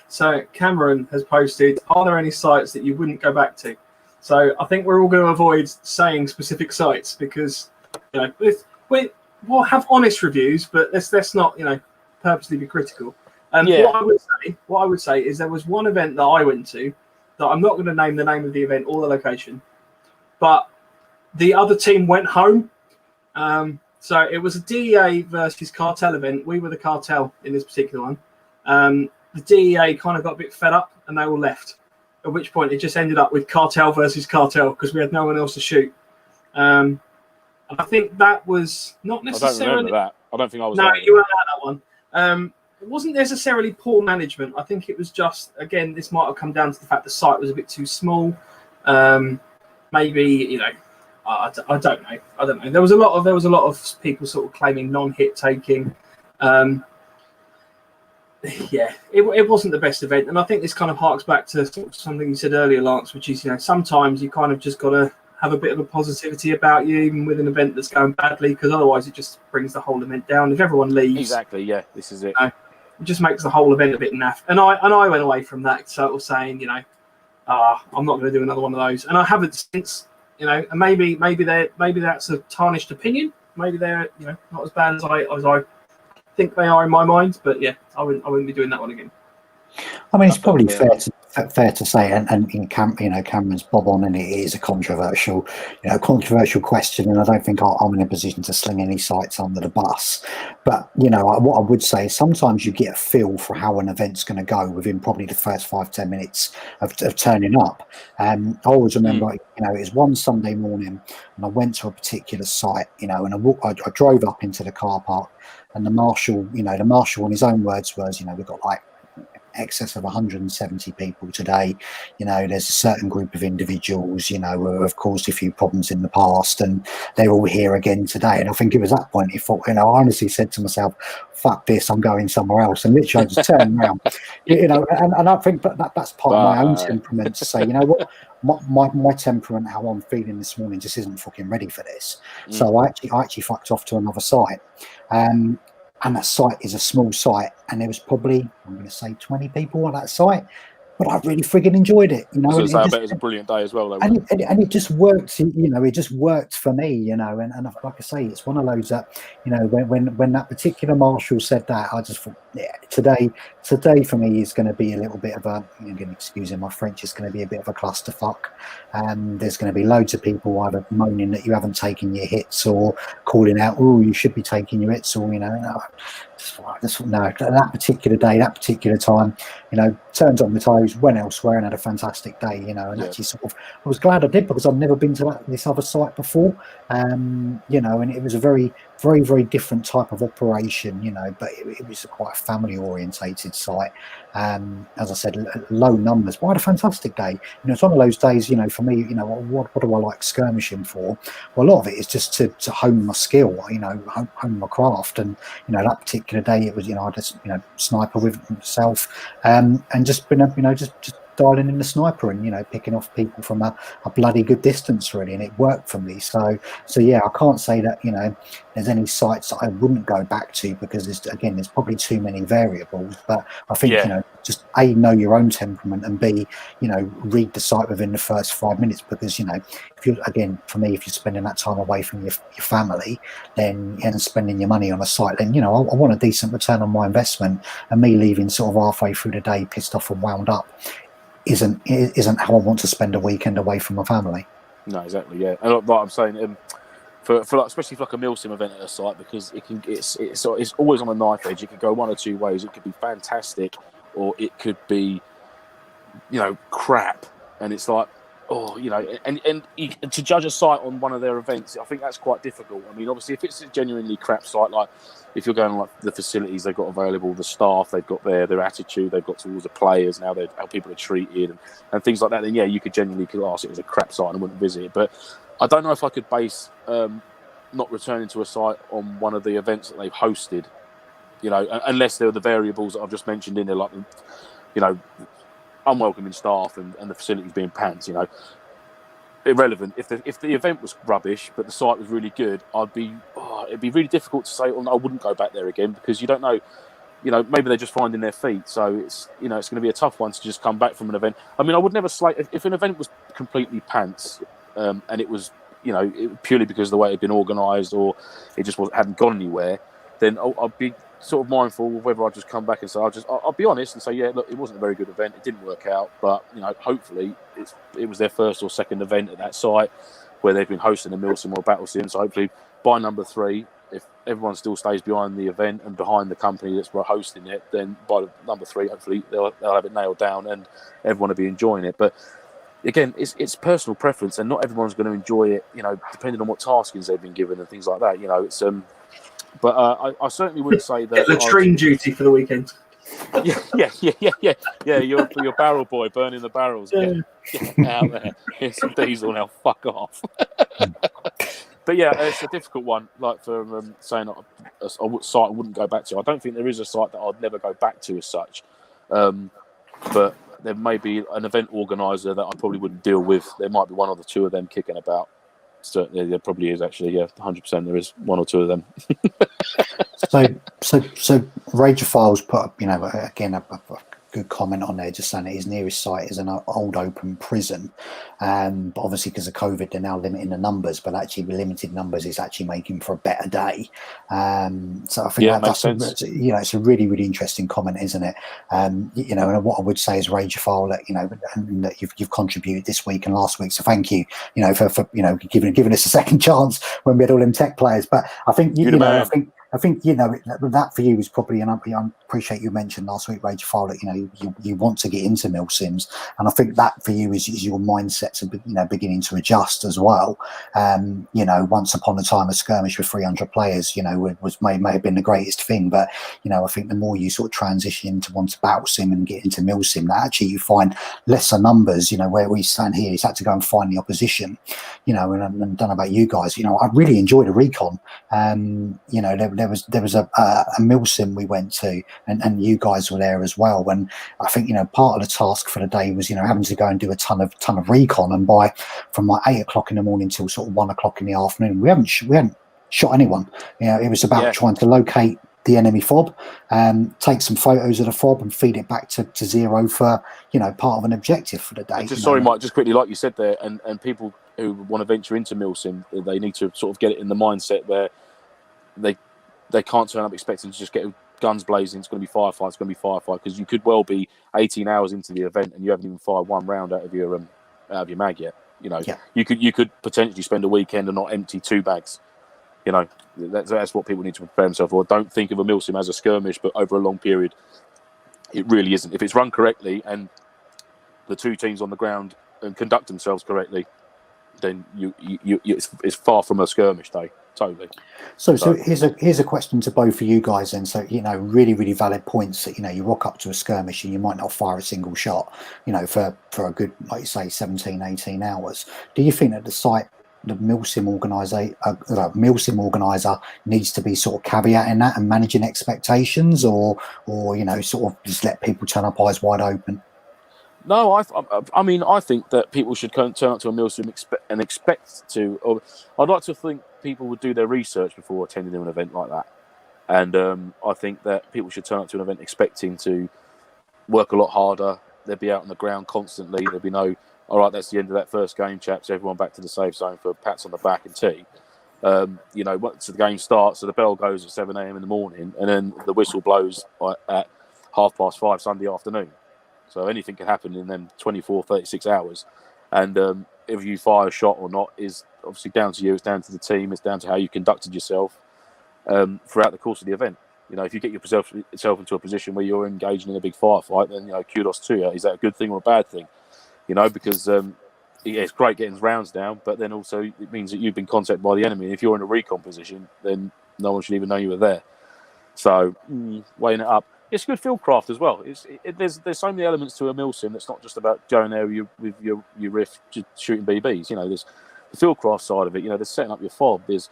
so Cameron has posted, are there any sites that you wouldn't go back to? So I think we're all going to avoid saying specific sites, because, you know, we'll have honest reviews, but let's not, you know, purposely be critical. What I would say is there was one event that I went to that I'm not going to name the name of the event or the location, but the other team went home. So it was a DEA versus cartel event. We were the cartel in this particular one. The DEA kind of got a bit fed up and they all left, at which point it just ended up with cartel versus cartel because we had no one else to shoot. And I think that was not necessarily... I don't remember that. I don't think I was... No, you weren't at that one. It wasn't necessarily poor management. I think it was just, again, this might have come down to the fact the site was a bit too small. Maybe, you know, I don't know. There was a lot of people sort of claiming non-hit taking. Yeah, it wasn't the best event, and I think this kind of harks back to sort of something you said earlier, Lance, which is, you know, sometimes you kind of just got to have a bit of a positivity about you, even with an event that's going badly, because otherwise it just brings the whole event down. If everyone leaves, exactly, yeah, this is it. It just makes the whole event a bit naff. And I went away from that sort of saying, you know, I'm not going to do another one of those, and I haven't since. You know, and maybe that's a tarnished opinion. Maybe they're, you know, not as bad as I think they are in my mind. But yeah, I wouldn't be doing that one again. I mean, it's probably fair to say, and you know, Cameron's bob on, and it is a controversial question, and I don't think I'm in a position to sling any sites under the bus. But you know, what I would say is sometimes you get a feel for how an event's going to go within probably the first 5-10 minutes of turning up. I always remember, you know, it was one Sunday morning, and I went to a particular site, you know, and I drove up into the car park, and the marshal, in his own words was, you know, we've got like excess of 170 people today. You know, there's a certain group of individuals, you know, who have caused a few problems in the past, and they're all here again today. And I think it was that point he thought, you know, I honestly said to myself, fuck this, I'm going somewhere else. And literally I just turned around, you know, and I think that's part of my own temperament to say, you know what, my temperament, how I'm feeling this morning just isn't fucking ready for this. So I actually fucked off to another site. and that site is a small site, and there was probably, I'm going to say 20 people on that site, but I really frigging enjoyed it, you know. I bet it was a brilliant day as well, though. And it just worked, you know. It just worked for me, you know. And like I say, it's one of those that, you know, when that particular marshal said that, I just thought, yeah, today for me is going to be a little bit of a, again, excusing my French, it's going to be a bit of a clusterfuck. There's going to be loads of people either moaning that you haven't taken your hits, or calling out, oh, you should be taking your hits, or, you know, no, that particular day, that particular time, you know, turned on the toes, went elsewhere, and had a fantastic day, you know. And actually, sort of, I was glad I did, because I've never been to this other site before, you know, and it was a very, very, very different type of operation, you know, but it was quite a family orientated site. As I said, low numbers, but I had a fantastic day. You know, it's one of those days, you know, for me, you know, what do I like skirmishing for? Well, a lot of it is just to hone my skill, you know, hone my craft. And, you know, that particular day, it was, you know, I just, you know, sniper with myself, and just been, you know, just dialing in the sniper and, you know, picking off people from a bloody good distance, really, and it worked for me. So yeah, I can't say that, you know, there's any sites that I wouldn't go back to, because there's probably too many variables. But I think, you know, just A, know your own temperament, and B, you know, read the site within the first 5 minutes, because, you know, if you're, again, for me, if you're spending that time away from your family, then, and spending your money on a site, then, you know, I want a decent return on my investment. And me leaving sort of halfway through the day pissed off and wound up isn't how I want to spend a weekend away from my family. No, exactly, yeah. And like I'm saying, for like, especially for like a MilSim event at a site, because it's always on a knife edge. It could go one or two ways. It could be fantastic, or it could be, you know, crap. And it's like, oh, you know, and to judge a site on one of their events, I think that's quite difficult. I mean, obviously, if it's a genuinely crap site, like if you're going on like the facilities they've got available, the staff they've got there, their attitude they've got towards the players, how people are treated, and things like that, then yeah, you could genuinely class it as a crap site and I wouldn't visit it. But I don't know if I could base not returning to a site on one of the events that they've hosted, you know, unless there are the variables that I've just mentioned in there, like, you know, unwelcoming staff and the facilities being pants, you know. Irrelevant. If the event was rubbish but the site was really good, it'd be really difficult to say, oh, no, I wouldn't go back there again, because you don't know, you know, maybe they're just finding their feet. So it's, you know, it's going to be a tough one to just come back from an event. I mean, I would never slate if an event was completely pants, and it was, you know, purely because of the way it had been organised, or it just hadn't gone anywhere, then I'd be sort of mindful of whether I just come back and say, I'll be honest and say, yeah, look, it wasn't a very good event, it didn't work out, but, you know, hopefully it was their first or second event at that site where they've been hosting a MilSim or a Battle Sim. So hopefully by number 3, if everyone still stays behind the event and behind the company that's hosting it, then by number 3, hopefully they'll have it nailed down and everyone will be enjoying it. But again, it's personal preference, and not everyone's going to enjoy it, you know, depending on what taskings they've been given and things like that. You know, it's but I certainly wouldn't say that latrine duty for the weekend. Yeah. You're barrel boy burning the barrels. Get out there. Here's some diesel now. Fuck off. But yeah, it's a difficult one. Like for saying a site I wouldn't go back to. I don't think there is a site that I'd never go back to as such. But there may be an event organizer that I probably wouldn't deal with. There might be one or two of them kicking about. Certainly, there probably is actually. Yeah, 100%. There is one or two of them. So Rager Files put up, you know, again a good comment on there, just saying that his nearest site is an old open prison, but obviously because of COVID they're now limiting the numbers, but actually with limited numbers is actually making for a better day. So I think that's you know, it's a really, really interesting comment, isn't it? You know, and what I would say is Rager File, that, you know, and that you've contributed this week and last week, so thank you, you know, for you know, giving us a second chance when we had all them tech players. But I think I think you know, that for you is probably, and I appreciate you mentioned last week, Rage File, that, you know, you want to get into MilSims, and I think that for you is your mindset's, you know, beginning to adjust as well. You know, once upon a time a skirmish with 300 players, you know, may have been the greatest thing, but, you know, I think the more you sort of transition into onto Battle Sim and get into MilSim, that actually you find lesser numbers. You know, where we stand here is had to go and find the opposition. You know, and I don't know about you guys, you know, I really enjoyed a recon. You know, there was a MilSim we went to, and you guys were there as well. And I think, you know, part of the task for the day was, you know, having to go and do a ton of recon, and from like 8 o'clock in the morning till sort of 1 o'clock in the afternoon, we hadn't shot anyone. You know, it was about trying to locate the enemy fob, take some photos of the fob and feed it back to zero for, part of an objective for the day. Sorry, Mike, just quickly, like you said there, and people who want to venture into MilSim, they need to sort of get it in the mindset where they can't turn up expecting to just get guns blazing. It's going to be firefight. It's going to be firefight, because you could well be 18 hours into the event and you haven't even fired one round out of your mag yet. You could potentially spend a weekend and not empty 2 bags. That's what people need to prepare themselves for. Don't think of a MilSim as a skirmish, but over a long period, it really isn't. If it's run correctly and the 2 teams on the ground and conduct themselves correctly, then it's far from a skirmish day. Totally. So here's a question to both of you guys then. So, really, really valid points that, you rock up to a skirmish and you might not fire a single shot, for a good, like you say, 17, 18 hours. Do you think that the MilSim organizer needs to be sort of caveating that and managing expectations, or sort of just let people turn up eyes wide open? No, I think that people should turn up to a MilSim and expect to. Or I'd like to think people would do their research before attending an event like that, and I think that people should turn up to an event expecting to work a lot harder. They'll be out on the ground constantly. There'll be no, all right, that's the end of that first game, chaps. Everyone back to the safe zone for pats on the back and tea. Once the game starts, so the bell goes at 7 a.m. in the morning, and then the whistle blows at 5:30 Sunday afternoon. So anything can happen in them 24, 36 hours. And if you fire a shot or not is obviously down to you. It's down to the team. It's down to how you conducted yourself throughout the course of the event. If you get yourself into a position where you're engaging in a big firefight, then, kudos to you. Is that a good thing or a bad thing? Because it's great getting rounds down, but then also it means that you've been contacted by the enemy. And if you're in a recon position, then no one should even know you were there. So weighing it up. It's good fieldcraft as well. There's so many elements to a MilSim that's not just about going there with your riff shooting BBs. There's the fieldcraft side of it. There's setting up your fob. There's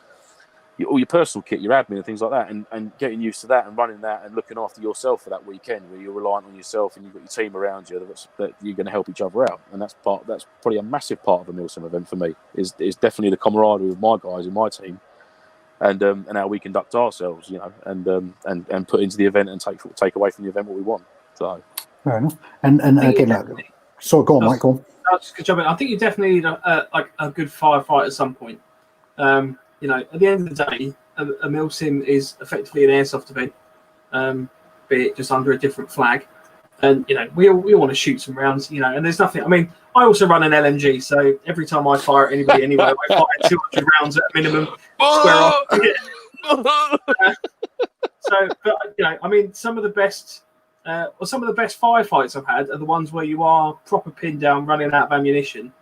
all your personal kit, your admin and things like that, and getting used to that and running that and looking after yourself for that weekend where you're reliant on yourself and you've got your team around you that you're going to help each other out. And that's probably a massive part of a MilSim event for me. Is definitely the camaraderie with my guys in my team. And how we conduct ourselves, and put into the event and take away from the event what we want. So fair enough. And again, sorry, go on, Mike. Go on. I think you definitely need a good firefight at some point. At the end of the day, a MilSim is effectively an airsoft event, be it just under a different flag. And we all want to shoot some rounds, and there's nothing. I mean, I also run an LMG, so every time I fire at anybody anywhere, I fire 200 rounds at a minimum. Square off. Some of the best firefights I've had are the ones where you are proper pinned down, running out of ammunition.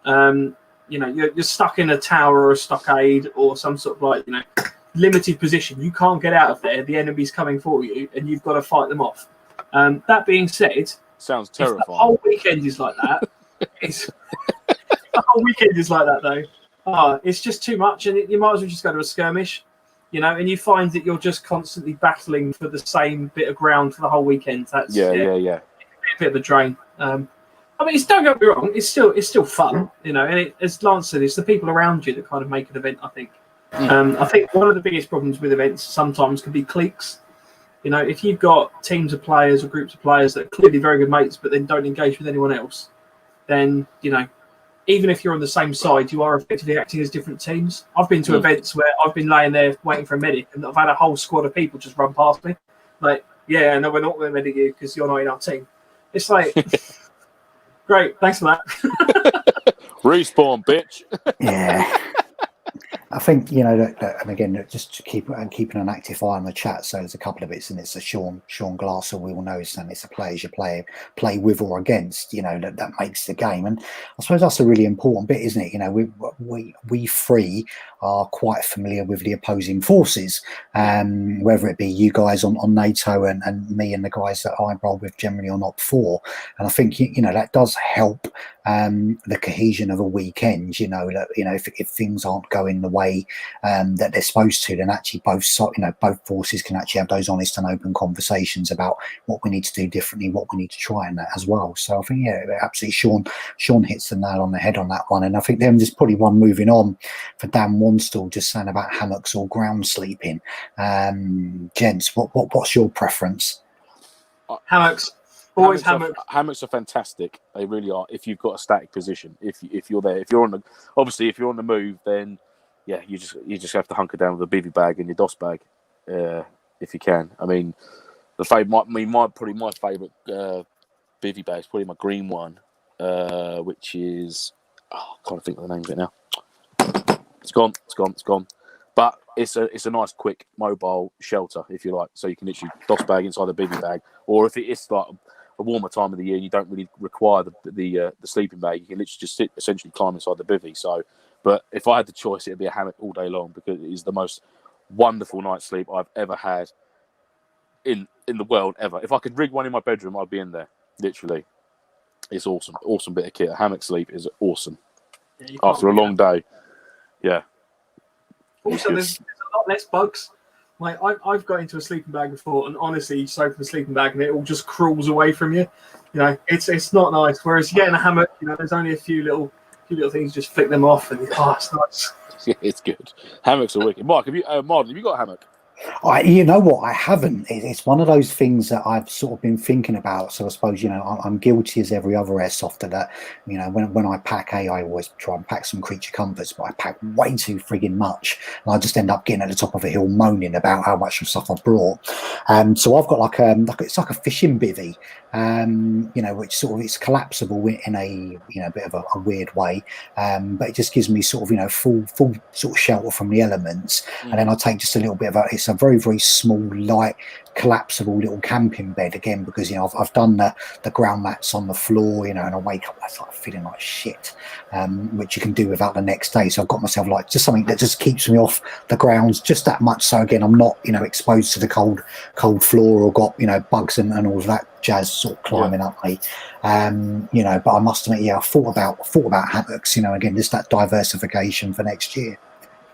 You're stuck in a tower or a stockade or some sort of limited position. You can't get out of there. The enemy's coming for you, and you've got to fight them off. That being said, sounds terrifying. The whole weekend is like that. The whole weekend is like that, though. It's just too much, and you might as well just go to a skirmish, and you find that you're just constantly battling for the same bit of ground for the whole weekend. That's yeah. A bit of a drain. Don't get me wrong, it's still fun, and as Lance said, it's the people around you that kind of make an event, I think. I think one of the biggest problems with events sometimes can be cliques. If you've got teams of players or groups of players that are clearly very good mates, but then don't engage with anyone else, then, even if you're on the same side, you are effectively acting as different teams. I've been to events where I've been laying there waiting for a medic, and I've had a whole squad of people just run past me. No, we're not going to medic you because you're not in our team. It's like, great, thanks for that. Respawn, bitch. Yeah. I think, and again, just to keeping an active eye on the chat. So there's a couple of bits, and it's a Sean Glasser. We all know it's a players you play with or against. That makes the game, and I suppose that's a really important bit, isn't it? We three are quite familiar with the opposing forces, whether it be you guys on NATO and me and the guys that I roll with generally on Op 4, and I think that does help the cohesion of a weekend. If things aren't going the way that they're supposed to, then actually both forces can actually have those honest and open conversations about what we need to do differently, what we need to try and that as well. So I think, absolutely, Sean hits the nail on the head on that one. And I think then there's probably one moving on for Dan Wanstall, just saying about hammocks or ground sleeping. Gents, what's your preference? Hammocks. Always hammocks. Hammocks are fantastic. They really are. If you've got a static position, if you're there, if you're on the move, then yeah, you just have to hunker down with a bivy bag and your DOS bag, if you can. I mean, my favourite bivy bag is probably my green one, which is I can't think of the name of it now. It's gone. But it's a nice, quick, mobile shelter, if you like. So you can literally DOS bag inside the bivy bag, or if it's like a warmer time of the year and you don't really require the sleeping bag, you can literally just essentially climb inside the bivy. So, but if I had the choice, it'd be a hammock all day long, because it is the most wonderful night's sleep I've ever had in the world ever. If I could rig one in my bedroom, I'd be in there. Literally, it's awesome bit of kit. A hammock sleep is awesome after a long day. Yeah. Also, there's a lot less bugs. Like I've got into a sleeping bag before, and honestly, you just open the sleeping bag and it all just crawls away from you. It's not nice. Whereas you get in a hammock, there's only a few little things. Just flick them off, and it's nice. Yeah, it's good. Hammocks are wicked. Mark, have you got a hammock? You know what? I haven't. It's one of those things that I've sort of been thinking about. So I suppose, I'm guilty as every other airsofter that, when I pack, I always try and pack some creature comforts, but I pack way too frigging much. And I just end up getting at the top of a hill moaning about how much stuff I've brought. So I've got it's like a fishing bivvy, which sort of, it's collapsible in a, bit of a weird way. But it just gives me sort of, full sort of shelter from the elements. And then I take just a little bit of it's a very, very small, light, collapsible little camping bed again, because I've done the ground mats on the floor, and I wake up, that's like feeling like shit, which you can do without the next day. So I've got myself just something that just keeps me off the grounds just that much. So again, I'm not exposed to the cold floor, or got bugs and all of that jazz sort of climbing up me. But I must admit, I thought about hammocks. Again, just that diversification for next year.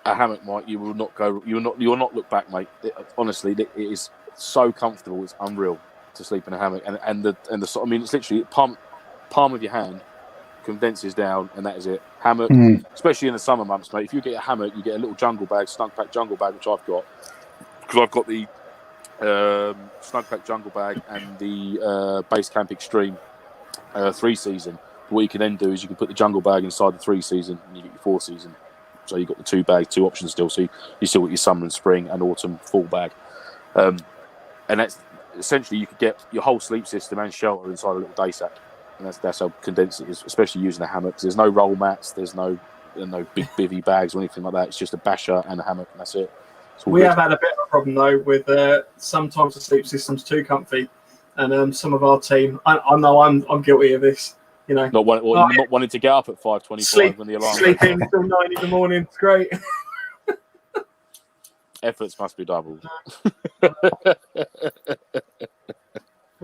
A hammock, Mike, you will not look back, mate. Honestly, it is so comfortable. It's unreal to sleep in a hammock, and it's literally palm of your hand condenses down, and that is it. Hammock, especially in the summer months, mate. If you get a hammock, you get a little jungle bag, snug pack jungle bag, which I've got, because I've got the snug pack jungle bag and the base camp extreme 3 season. What you can then do is you can put the jungle bag inside the 3 season, and you get your 4 season. So you've got the 2 bags, 2 options still. So you still got your summer and spring and autumn full bag. And that's essentially, you could get your whole sleep system and shelter inside a little day sack. And that's how condensed it is, especially using a hammock. There's no roll mats, there's no big bivy bags or anything like that. It's just a basher and a hammock, and that's it. We have had a bit of a problem, though, with sometimes the sleep system's too comfy. And some of our team, I know I'm guilty of this. Not wanting to get up at 5:25 when the alarm sleeping till 9 in the morning. It's great. Efforts must be doubled.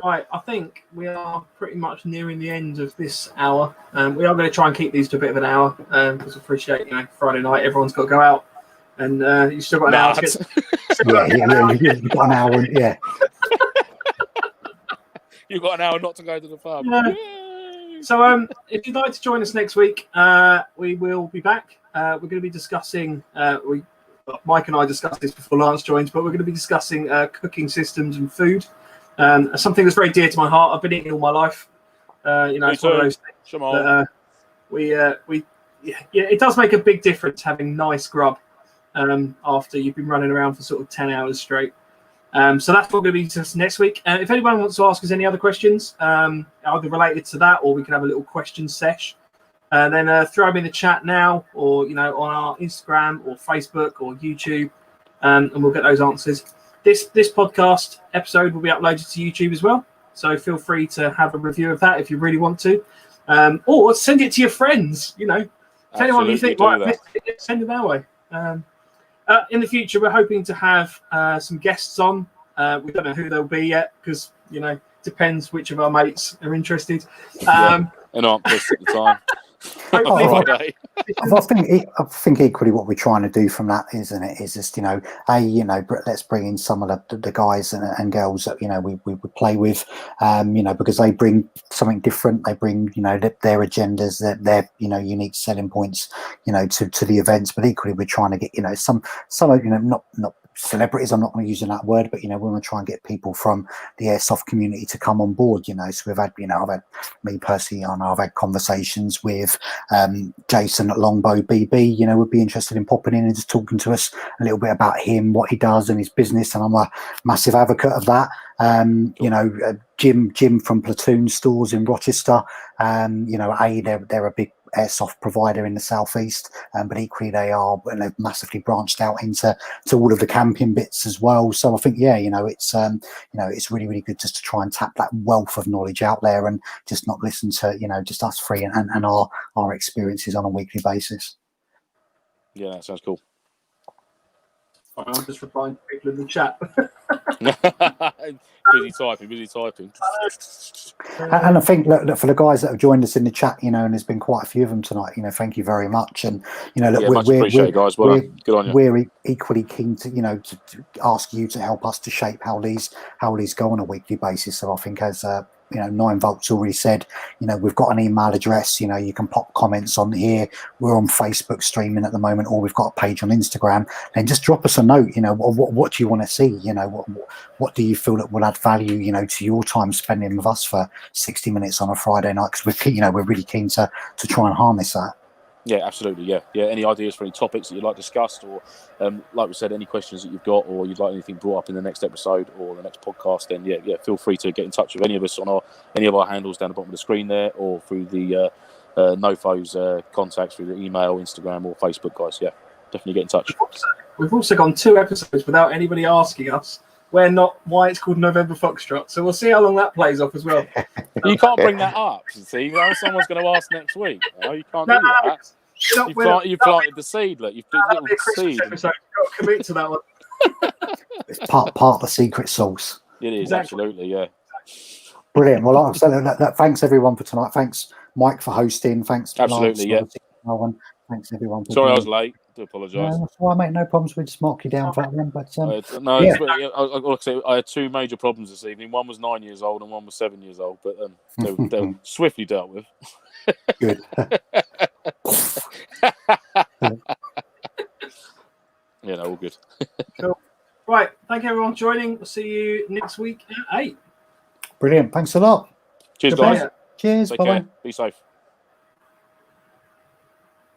Right, I think we are pretty much nearing the end of this hour. We are going to try and keep these to a bit of an hour, because I appreciate, Friday night, everyone's got to go out, and you've still got an hour to get... You've got an hour, yeah. You've got an hour not to go to the pub. Yeah. So if you'd like to join us next week, we will be back. We're going to be discussing, Mike and I discussed this before Lance joined, but we're going to be discussing cooking systems and food. Something that's very dear to my heart. I've been eating all my life. It's one of those things. But, it does make a big difference having nice grub after you've been running around for sort of 10 hours straight. So that's what we're going to be discussing next week. If anyone wants to ask us any other questions, either related to that, or we can have a little question sesh, then throw them in the chat now, or on our Instagram or Facebook or YouTube, and we'll get those answers. This podcast episode will be uploaded to YouTube as well, so feel free to have a review of that if you really want to, or send it to your friends. If anyone you think might miss it, send them our way. In the future, we're hoping to have some guests on. We don't know who they'll be yet, because depends which of our mates are interested. and aren't pissed at the time. Hopefully, I think equally what we're trying to do from that, isn't it, is just, let's bring in some of the guys and girls that, we would play with, because they bring something different. They bring, their agendas, their unique selling points, to the events. But equally, we're trying to get, some not celebrities, I'm not going to use that word, but we want to try and get people from the airsoft community to come on board. So we've had, I've had me personally, I've had conversations with Jason at Longbow BB, would be interested in popping in and just talking to us a little bit about him, what he does and his business, and I'm a massive advocate of that. Jim from Platoon Stores in Rochester, they're a big airsoft provider in the southeast, but equally they've massively branched out into all of the camping bits as well. So I think it's really, really good just to try and tap that wealth of knowledge out there and just not listen to just us three and our experiences on a weekly basis. Yeah, that sounds cool. I'm just replying to people in the chat. busy typing. And I think, look, for the guys that have joined us in the chat, and there's been quite a few of them tonight, thank you very much. And, much appreciated, guys. Well done. Good on you. We're equally keen to, to ask you to help us to shape how these go on a weekly basis. So I think as 9 Volts already said, we've got an email address, you can pop comments on here. We're on Facebook streaming at the moment, or we've got a page on Instagram. And just drop us a note, what do you want to see? What do you feel that will add value, to your time spending with us for 60 minutes on a Friday night? Because we're really keen to try and harness that. Yeah, absolutely. Yeah. Any ideas for any topics that you'd like discussed, or like we said, any questions that you've got, or you'd like anything brought up in the next episode or the next podcast? Then feel free to get in touch with any of us on any of our handles down the bottom of the screen there, or through the NoFo's contacts through the email, Instagram, or Facebook, guys. Yeah, definitely get in touch. We've also gone 2 episodes without anybody asking us why it's called November Foxtrot. So we'll see how long that plays off as well. You can't bring that up. See, someone's going to ask next week. You can't do that. You planted the seed. Look, you've planted the seed. Episode. You've got to commit to that one. It's part of the secret sauce. It is, absolutely, yeah. Brilliant. Well, like I said, thanks everyone for tonight. Thanks, Mike, for hosting. Thanks, absolutely, Lance, Thanks everyone. Sorry, I was late. I do apologise. No, that's all right, mate. No problems. We just mark you down for that one. But I had 2 major problems this evening. One was 9 years old and one was 7 years old, but they were swiftly dealt with. Good. All good. Cool. Right. Thank you everyone for joining. We'll see you next week at 8. Brilliant. Thanks a lot. Cheers, guys. Cheers. Take Bye-bye. care. Be safe.